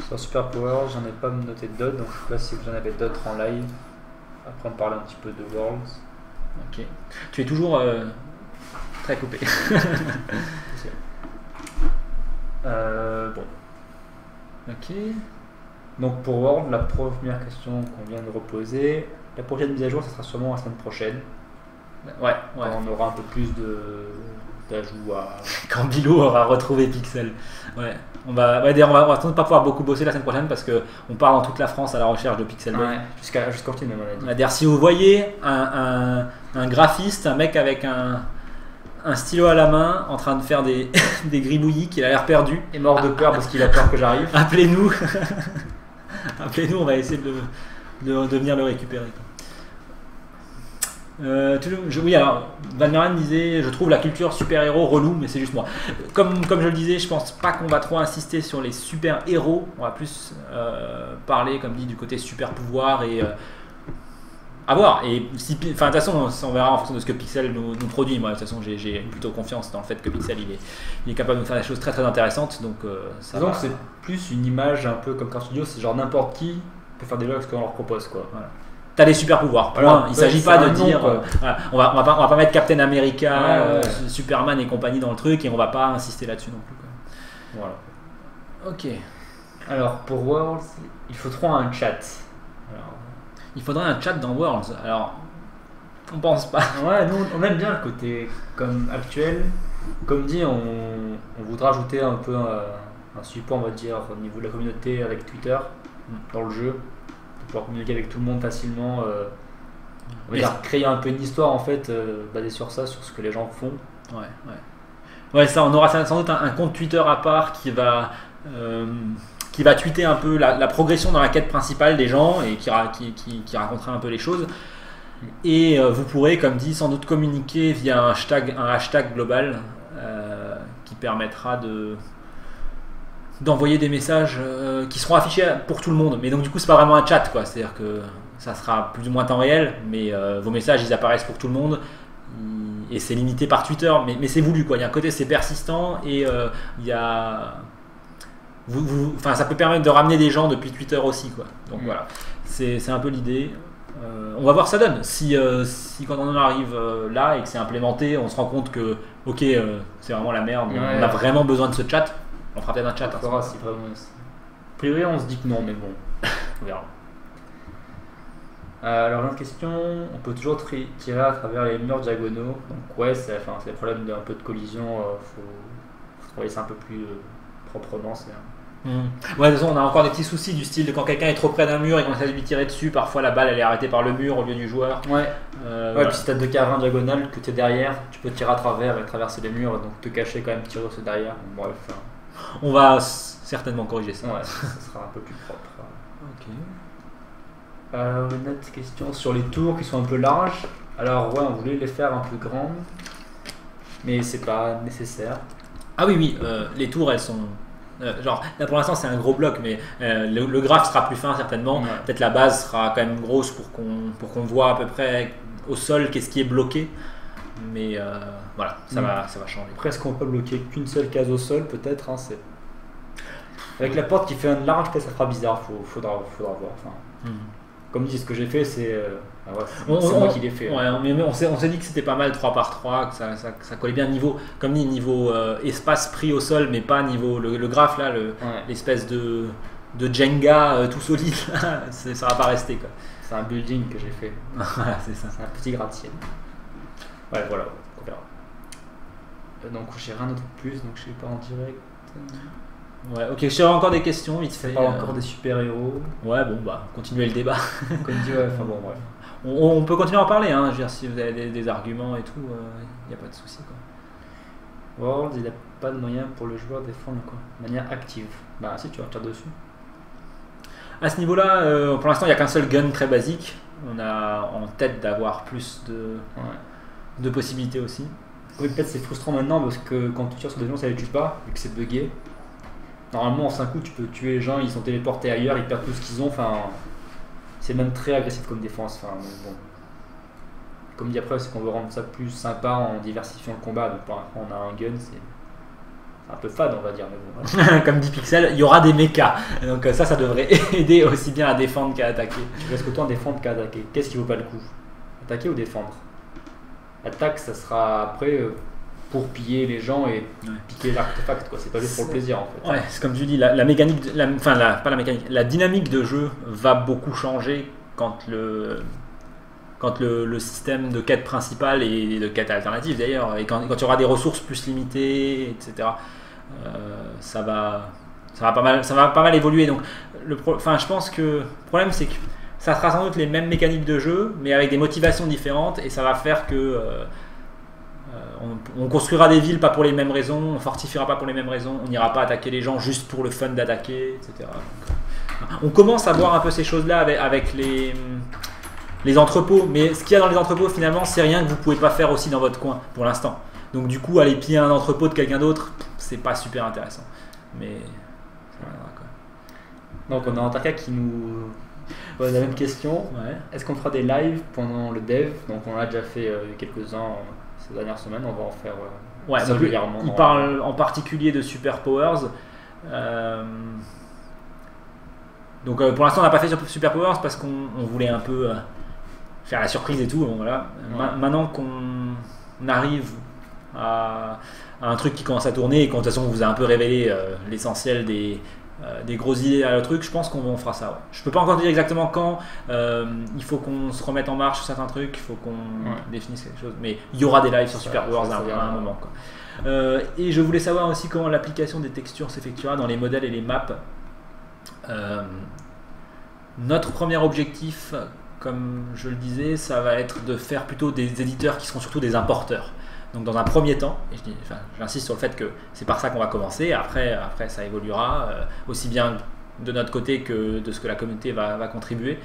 [SPEAKER 2] Sur Super Power, j'en ai pas noté d'autres, donc je sais pas si j'en avais d'autres en live. Après on parle un petit peu de Worlds.
[SPEAKER 1] Ok. Tu es toujours très coupé.
[SPEAKER 2] Bon.
[SPEAKER 1] Ok.
[SPEAKER 2] Donc pour World, la première question qu'on vient de reposer, la prochaine mise à jour, ça sera sûrement la semaine prochaine.
[SPEAKER 1] Ouais.
[SPEAKER 2] Quand on aura un peu plus d'ajouts à...
[SPEAKER 1] Quand Bilo aura retrouvé Pixel. Ouais. On va sans doute pas pouvoir beaucoup bosser la semaine prochaine parce qu'on part dans toute la France à la recherche de Pixel.
[SPEAKER 2] Ouais, jusqu'au film, on a dit.
[SPEAKER 1] C'est-à-dire, si vous voyez un graphiste, un mec avec un stylo à la main en train de faire des gribouillis, qui a l'air perdu,
[SPEAKER 2] est mort de peur parce qu'il a peur que j'arrive,
[SPEAKER 1] appelez-nous. Appelez-nous, on va essayer de venir le récupérer. Oui, alors Van disait, je trouve la culture super-héros relou, mais c'est juste moi. Comme je le disais, je pense pas qu'on va trop insister sur les super-héros. On va plus parler, comme dit, du côté super-pouvoir et à voir. Et de toute façon, on verra en fonction de ce que Pixel nous produit. Moi, de toute façon, j'ai plutôt confiance dans le fait que Pixel il est capable de nous faire des choses très très intéressantes. Donc,
[SPEAKER 2] donc c'est plus une image un peu comme Car Studio, c'est genre n'importe qui peut faire déjà ce qu'on leur propose, quoi.
[SPEAKER 1] Voilà. T'as des super pouvoirs.
[SPEAKER 2] Voilà,
[SPEAKER 1] il s'agit pas de dire
[SPEAKER 2] voilà,
[SPEAKER 1] on va pas mettre Captain America, Superman et compagnie dans le truc, et on va pas insister là-dessus non plus, quoi.
[SPEAKER 2] Voilà.
[SPEAKER 1] Ok.
[SPEAKER 2] Alors pour Worlds, il faut trop un chat. Alors...
[SPEAKER 1] Il faudrait un chat dans Worlds. Alors, on pense pas.
[SPEAKER 2] Ouais, nous on aime bien le côté comme actuel. Comme dit, on voudra ajouter un peu un support, on va dire, au niveau de la communauté avec Twitter dans le jeu. Pouvoir communiquer avec tout le monde facilement, on va dire créer un peu une histoire en fait basée sur ça, sur ce que les gens font.
[SPEAKER 1] Ouais, ça, on aura sans doute un compte Twitter à part qui va tweeter un peu la progression dans la quête principale des gens et qui racontera un peu les choses. Et vous pourrez, comme dit, sans doute communiquer via un hashtag global qui permettra d'envoyer des messages qui seront affichés pour tout le monde. Mais donc du coup c'est pas vraiment un chat, quoi. C'est-à-dire que ça sera plus ou moins temps réel, mais vos messages ils apparaissent pour tout le monde et c'est limité par Twitter, mais c'est voulu, quoi. Il y a un côté c'est persistant et il y a ça peut permettre de ramener des gens depuis Twitter aussi, quoi. Donc voilà, c'est un peu l'idée. On va voir ce que ça donne. Si quand on en arrive là et que c'est implémenté, on se rend compte que ok, c'est vraiment la merde, on a vraiment besoin de ce chat. On fera peut-être un chat.
[SPEAKER 2] On fera si vraiment. A priori, on se dit que non, mais bon, on verra. Alors, une autre question, on peut toujours tirer à travers les murs diagonaux. Donc, ouais, c'est le problème d'un peu de collision. Faut travailler ça un peu plus proprement.
[SPEAKER 1] Ouais, de toute façon, on a encore des petits soucis du style de quand quelqu'un est trop près d'un mur et qu'on essaie de lui tirer dessus, parfois la balle elle est arrêtée par le mur au lieu du joueur.
[SPEAKER 2] Ouais,
[SPEAKER 1] voilà.
[SPEAKER 2] Puis si t'as deux carrés en diagonale que t'es derrière, tu peux tirer à travers et traverser les murs, donc te cacher quand même, tirer sur derrière. Bref.
[SPEAKER 1] On va certainement corriger ça.
[SPEAKER 2] Ouais, ça sera un peu plus propre.
[SPEAKER 1] Ok.
[SPEAKER 2] Une autre question sur les tours qui sont un peu larges. Alors ouais, on voulait les faire un peu grandes, mais c'est pas nécessaire.
[SPEAKER 1] Ah oui, les tours elles sont... genre là pour l'instant c'est un gros bloc, mais le graphe sera plus fin certainement. Peut-être la base sera quand même grosse pour qu'on voit à peu près au sol qu'est-ce qui est bloqué. Mais voilà, ça va changer.
[SPEAKER 2] Après, est-ce qu'on peut bloquer qu'une seule case au sol peut-être, hein, c'est... Avec la porte qui fait un large, peut-être ça fera bizarre, faudra voir. Enfin, comme dit, ce que j'ai fait, c'est moi qui l'ai fait.
[SPEAKER 1] Ouais, mais on s'est dit que c'était pas mal 3x3, que ça collait bien niveau, comme dit, niveau espace pris au sol, mais pas niveau le graphe là, l'espèce de Jenga tout solide, ça va pas rester, quoi.
[SPEAKER 2] C'est un building que j'ai fait.
[SPEAKER 1] Voilà, c'est ça.
[SPEAKER 2] C'est un petit gratte-ciel. Ouais, voilà, on verra. Donc j'ai rien d'autre de plus, donc je sais pas en direct.
[SPEAKER 1] Ouais, ok, je sais encore des questions vite fait.
[SPEAKER 2] Pas encore des super-héros.
[SPEAKER 1] Ouais, bon, bah, continuez le débat.
[SPEAKER 2] Comme dit, ouais, enfin bon, bref.
[SPEAKER 1] On peut continuer à en parler, hein. Je veux dire, si vous avez des arguments et tout, il n'y a pas de souci, quoi.
[SPEAKER 2] World, il n'a pas de moyen pour le joueur de défendre quoi, de manière active. Bah si, tu vas tirer dessus.
[SPEAKER 1] À ce niveau-là, pour l'instant, il n'y a qu'un seul gun très basique. On a en tête d'avoir plus de possibilités aussi.
[SPEAKER 2] Oui, peut-être c'est frustrant maintenant parce que quand tu tires sur des gens, ça les tue pas, vu que c'est bugué. Normalement, en 5 coups, tu peux tuer les gens, ils sont téléportés ailleurs, ils perdent tout ce qu'ils ont. Enfin, c'est même très agressif comme défense. Enfin, bon. Comme dit après, c'est qu'on veut rendre ça plus sympa en diversifiant le combat. Donc pour l'instant, on a un gun, c'est un peu fade, on va dire. Mais bon, voilà.
[SPEAKER 1] Comme dit Pixel, il y aura des mechas. Donc ça devrait aider aussi bien à défendre qu'à attaquer.
[SPEAKER 2] Tu restes autant défendre qu'à attaquer. Qu'est-ce qui vaut pas le coup? Attaquer ou défendre? Attaque, ça sera après pour piller les gens et piquer l'artefact, quoi. C'est pas juste pour le plaisir en fait.
[SPEAKER 1] Ouais, c'est comme tu dis, la mécanique, pas la mécanique, la dynamique de jeu va beaucoup changer quand le système de quête principale et de quête alternative d'ailleurs, et quand il y aura des ressources plus limitées, etc. Ça va pas mal évoluer. Donc, je pense que le problème c'est que ça sera sans doute les mêmes mécaniques de jeu, mais avec des motivations différentes, et ça va faire que on construira des villes pas pour les mêmes raisons, on fortifiera pas pour les mêmes raisons, on n'ira pas attaquer les gens juste pour le fun d'attaquer, etc. Donc, on commence à voir un peu ces choses-là avec les entrepôts, mais ce qu'il y a dans les entrepôts finalement, c'est rien que vous pouvez pas faire aussi dans votre coin pour l'instant. Donc du coup, aller piller un entrepôt de quelqu'un d'autre, c'est pas super intéressant. Mais ça viendra, quoi.
[SPEAKER 2] Donc on a Antaka qui nous pose la même question.
[SPEAKER 1] Ouais.
[SPEAKER 2] Est-ce qu'on fera des lives pendant le dev? Donc on a déjà fait quelques-uns ces dernières semaines, on va en faire régulièrement.
[SPEAKER 1] Il parle en particulier de Super Powers. Donc pour l'instant on n'a pas fait sur Super Powers parce qu'on voulait un peu faire la surprise et tout. Bon, voilà. Maintenant qu'on arrive à un truc qui commence à tourner et qu'en de toute façon on vous a un peu révélé l'essentiel des grosses idées à le truc, je pense qu'on fera ça. Ouais. Je peux pas encore dire exactement quand. Il faut qu'on se remette en marche sur certains trucs, il faut qu'on définisse quelque chose. Mais il y aura des lives sur Super Powers à un moment, quoi. Et je voulais savoir aussi comment l'application des textures s'effectuera dans les modèles et les maps. Notre premier objectif, comme je le disais, ça va être de faire plutôt des éditeurs qui seront surtout des importeurs. Donc dans un premier temps, et j'insiste sur le fait que c'est par ça qu'on va commencer, après ça évoluera, aussi bien de notre côté que de ce que la communauté va contribuer.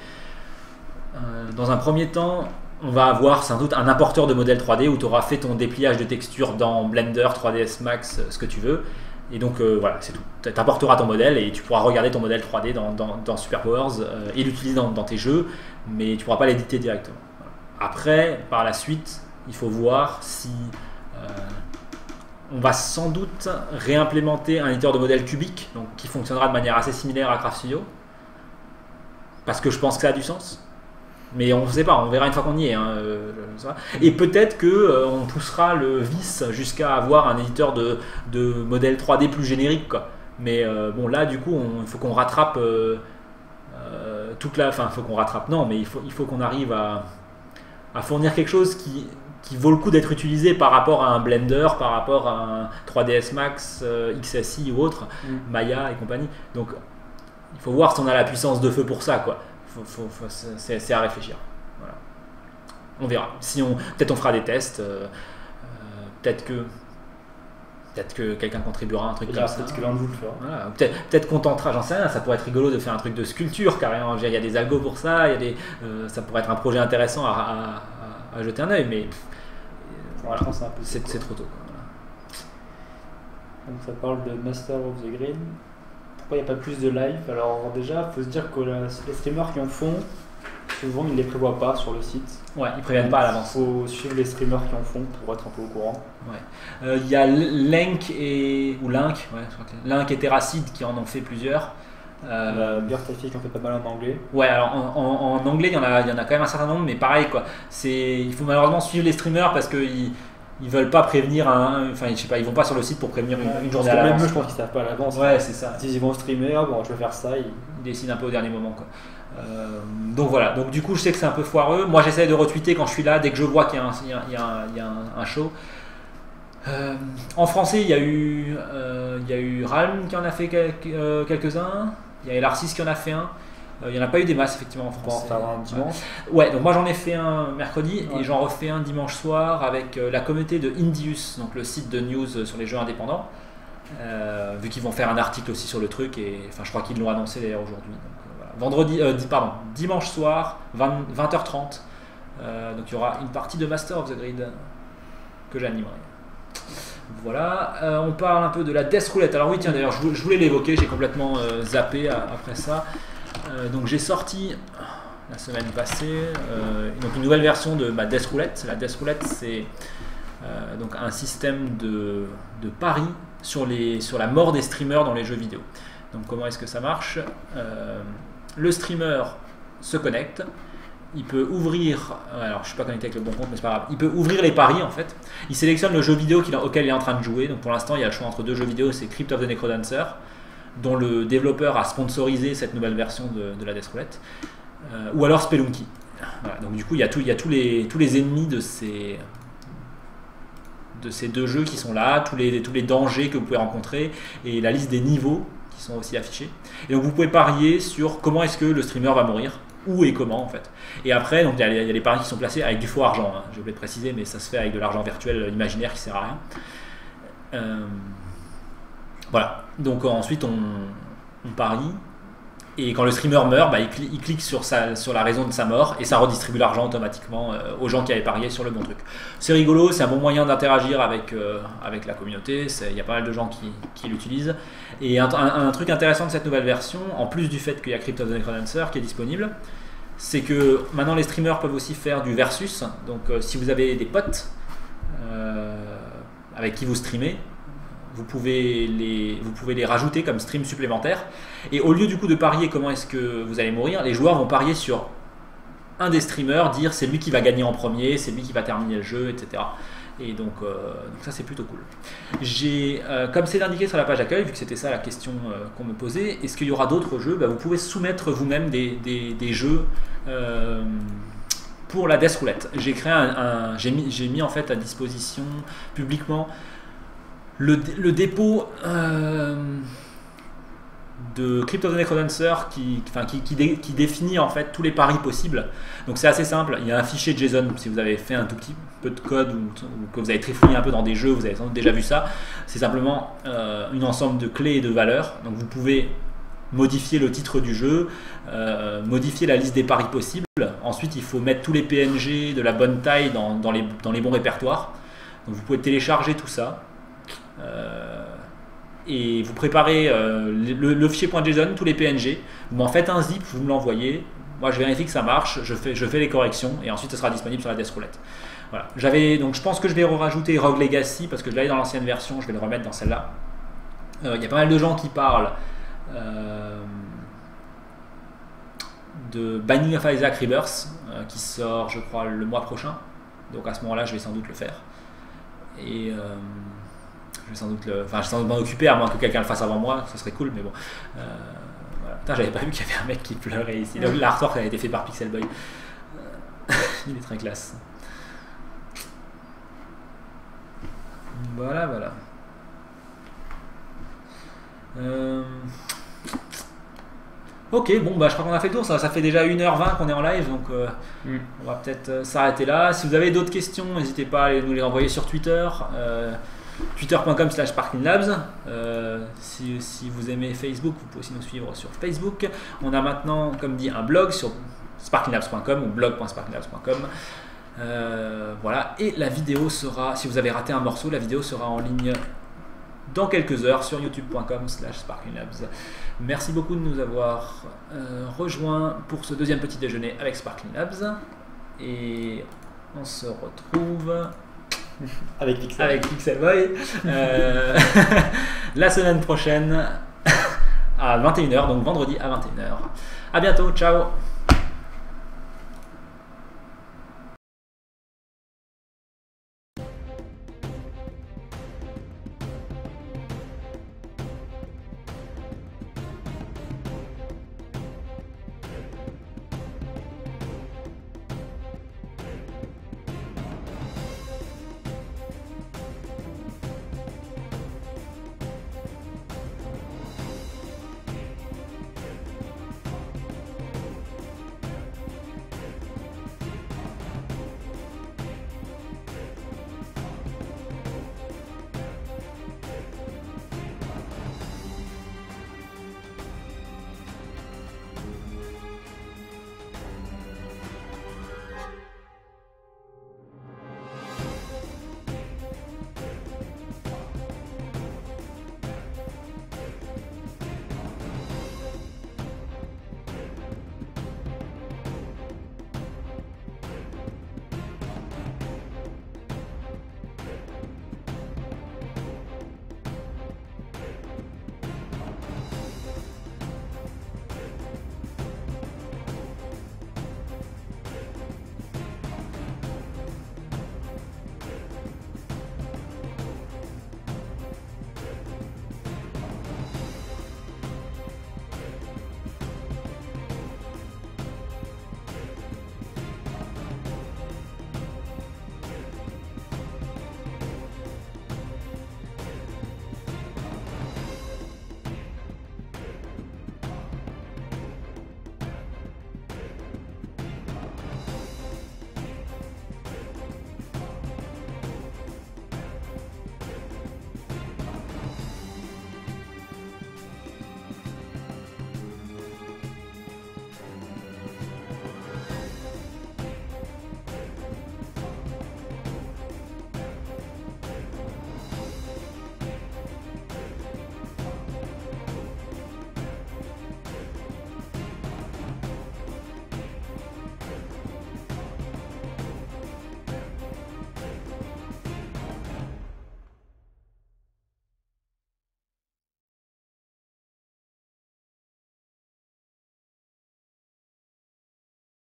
[SPEAKER 1] Dans un premier temps, on va avoir sans doute un importeur de modèles 3D où tu auras fait ton dépliage de textures dans Blender, 3ds Max, ce que tu veux. Et donc voilà, c'est tout. Tu apporteras ton modèle et tu pourras regarder ton modèle 3D dans Super Powers et l'utiliser dans tes jeux, mais tu ne pourras pas l'éditer directement. Voilà. Après, par la suite, il faut voir si on va sans doute réimplémenter un éditeur de modèles cubique, donc qui fonctionnera de manière assez similaire à Craft Studio, parce que je pense que ça a du sens. Mais on ne sait pas, on verra une fois qu'on y est. Hein, et peut-être qu'on poussera le vice jusqu'à avoir un éditeur de modèles 3D plus générique, quoi. Mais bon, là, du coup, il faut qu'on rattrape toute la. Enfin, il faut qu'on rattrape, non, mais il faut qu'on arrive à fournir quelque chose qui vaut le coup d'être utilisé par rapport à un Blender, par rapport à un 3ds Max, XSI ou autre, Maya et compagnie. Donc, il faut voir si on a la puissance de feu pour ça, quoi. C'est à réfléchir. Voilà. On verra. Peut-être on fera des tests. Peut-être que quelqu'un contribuera à un truc comme ça.
[SPEAKER 2] Peut-être que l'un de vous le fera.
[SPEAKER 1] Voilà. Peut-être qu'on tentera, j'en sais rien. Ça pourrait être rigolo de faire un truc de sculpture carrément. Il y a des algos pour ça. Ça pourrait être un projet intéressant à jeter un œil. Mais voilà, c'est trop tôt, quoi. Voilà.
[SPEAKER 2] Donc ça parle de Master of the Grid. Pourquoi il n'y a pas plus de live? Alors déjà, il faut se dire que les streamers qui en font, souvent ils ne les prévoient pas sur le site.
[SPEAKER 1] Ouais, ils ne préviennent pas à l'avance.
[SPEAKER 2] Il faut suivre les streamers qui en font pour être un peu au courant.
[SPEAKER 1] Ouais. Il y a Link et Terracid qui en ont fait plusieurs.
[SPEAKER 2] Björtafi qui en fait pas mal en anglais.
[SPEAKER 1] Ouais, alors en anglais, il y en a quand même un certain nombre, mais pareil, quoi. Il faut malheureusement suivre les streamers parce qu'ils veulent pas prévenir enfin je sais pas, ils vont pas sur le site pour prévenir une journée à l'avance.
[SPEAKER 2] Même eux, je pense qu'ils savent pas à l'avance.
[SPEAKER 1] Ouais, c'est ça.
[SPEAKER 2] S'ils vont streamer, bon, je vais faire ça, ils
[SPEAKER 1] décident un peu au dernier moment, quoi. Donc voilà, donc du coup je sais que c'est un peu foireux. Moi j'essaie de retweeter quand je suis là dès que je vois qu'il y a un show. En français il y a eu Ralm qui en a fait quelques-uns, il y a Elarcis qui en a fait un. Il n'y en a pas eu des masses effectivement en
[SPEAKER 2] On peut en
[SPEAKER 1] France.
[SPEAKER 2] faire un dimanche.
[SPEAKER 1] Ouais, donc moi j'en ai fait un mercredi
[SPEAKER 2] Ouais.
[SPEAKER 1] et j'en refais un dimanche soir avec la communauté de Indius, donc le site de news sur les jeux indépendants. Vu qu'ils vont faire un article aussi sur le truc, et enfin je crois qu'ils l'ont annoncé d'ailleurs aujourd'hui. Donc, voilà. Dimanche soir, 20h30. Donc il y aura une partie de Master of the Grid que j'animerai. Voilà, on parle un peu de la Death Roulette. Alors oui, tiens, d'ailleurs, je voulais l'évoquer, j'ai complètement zappé après ça. Donc j'ai sorti la semaine passée donc une nouvelle version de ma Death Roulette. La Death Roulette, c'est donc un système de paris sur la mort des streamers dans les jeux vidéo. Donc comment est-ce que ça marche? Le streamer se connecte. Il peut ouvrir, alors je suis pas connecté avec le bon compte, mais c'est pas grave. Il peut ouvrir les paris en fait. Il sélectionne le jeu vidéo auquel il est en train de jouer. Donc pour l'instant, il y a le choix entre deux jeux vidéo, c'est Crypt of the Necrodancer, dont le développeur a sponsorisé cette nouvelle version de la Death Roulette, ou alors Spelunky. Voilà, donc du coup, il y a tous les ennemis de ces deux jeux qui sont là, tous les dangers que vous pouvez rencontrer et la liste des niveaux qui sont aussi affichés. Et donc vous pouvez parier sur comment est-ce que le streamer va mourir. Où et comment en fait. Et après, donc il y a les paris qui sont placés avec du faux argent. Hein. J'ai oublié de préciser, mais ça se fait avec de l'argent virtuel imaginaire qui sert à rien. Voilà. Donc ensuite on parie. Et quand le streamer meurt, il clique sur la raison de sa mort et ça redistribue l'argent automatiquement aux gens qui avaient parié sur le bon truc. C'est rigolo, c'est un bon moyen d'interagir avec la communauté. Il y a pas mal de gens qui l'utilisent. Et un truc intéressant de cette nouvelle version, en plus du fait qu'il y a Crypt of the Necrodancer qui est disponible, c'est que maintenant les streamers peuvent aussi faire du versus. Donc si vous avez des potes avec qui vous streamez, vous pouvez les rajouter comme stream supplémentaire. Et au lieu du coup de parier comment est-ce que vous allez mourir, les joueurs vont parier sur un des streamers, dire c'est lui qui va gagner en premier, c'est lui qui va terminer le jeu, etc. Et donc ça c'est plutôt cool. Comme c'est indiqué sur la page d'accueil, vu que c'était ça la question qu'on me posait, est-ce qu'il y aura d'autres jeux? Vous pouvez soumettre vous-même des jeux pour la Death Roulette. J'ai mis en fait à disposition publiquement le dépôt de Crypt of the Necrodancer qui définit en fait tous les paris possibles. Donc c'est assez simple, il y a un fichier JSON. Si vous avez fait un tout petit peu de code ou que vous avez trifouillé un peu dans des jeux, vous avez sans doute déjà vu ça. C'est simplement un ensemble de clés et de valeurs. Donc vous pouvez modifier le titre du jeu, modifier la liste des paris possibles. Ensuite il faut mettre tous les PNG de la bonne taille dans les bons répertoires. Donc vous pouvez télécharger tout ça. Et vous préparez le fichier .json, tous les PNG, vous m'en faites un zip, vous me l'envoyez, moi je vérifie que ça marche, je fais les corrections et ensuite ça sera disponible sur la Death Roulette. Voilà. Donc je pense que je vais rajouter Rogue Legacy parce que je l'avais dans l'ancienne version, je vais le remettre dans celle-là. Il y a pas mal de gens qui parlent de Binding of Isaac Rebirth qui sort je crois le mois prochain, donc à ce moment-là je vais sans doute le faire. Et je vais sans doute m'en occuper à moins que quelqu'un le fasse avant moi, ça serait cool, mais bon. Voilà. Putain, j'avais pas vu qu'il y avait un mec qui pleurait ici. L'artwork a été fait par Pixel Boy. Il est très classe. Voilà. Ok, bon, je crois qu'on a fait le tour. Ça fait déjà 1h20 qu'on est en live, donc on va peut-être s'arrêter là. Si vous avez d'autres questions, n'hésitez pas à nous les envoyer sur Twitter. Twitter.com/SparklingLabs. Si vous aimez Facebook, vous pouvez aussi nous suivre sur Facebook. On a maintenant, comme dit, un blog sur sparklinglabs.com ou blog.sparklinglabs.com. Voilà, et la vidéo sera, si vous avez raté un morceau, la vidéo sera en ligne dans quelques heures sur youtube.com/sparklinglabs. Merci beaucoup de nous avoir rejoints pour ce deuxième petit déjeuner avec Sparkling Labs. Et on se retrouve
[SPEAKER 2] avec
[SPEAKER 1] Pixel Boy la semaine prochaine à 21h, donc vendredi à 21h. À bientôt, ciao.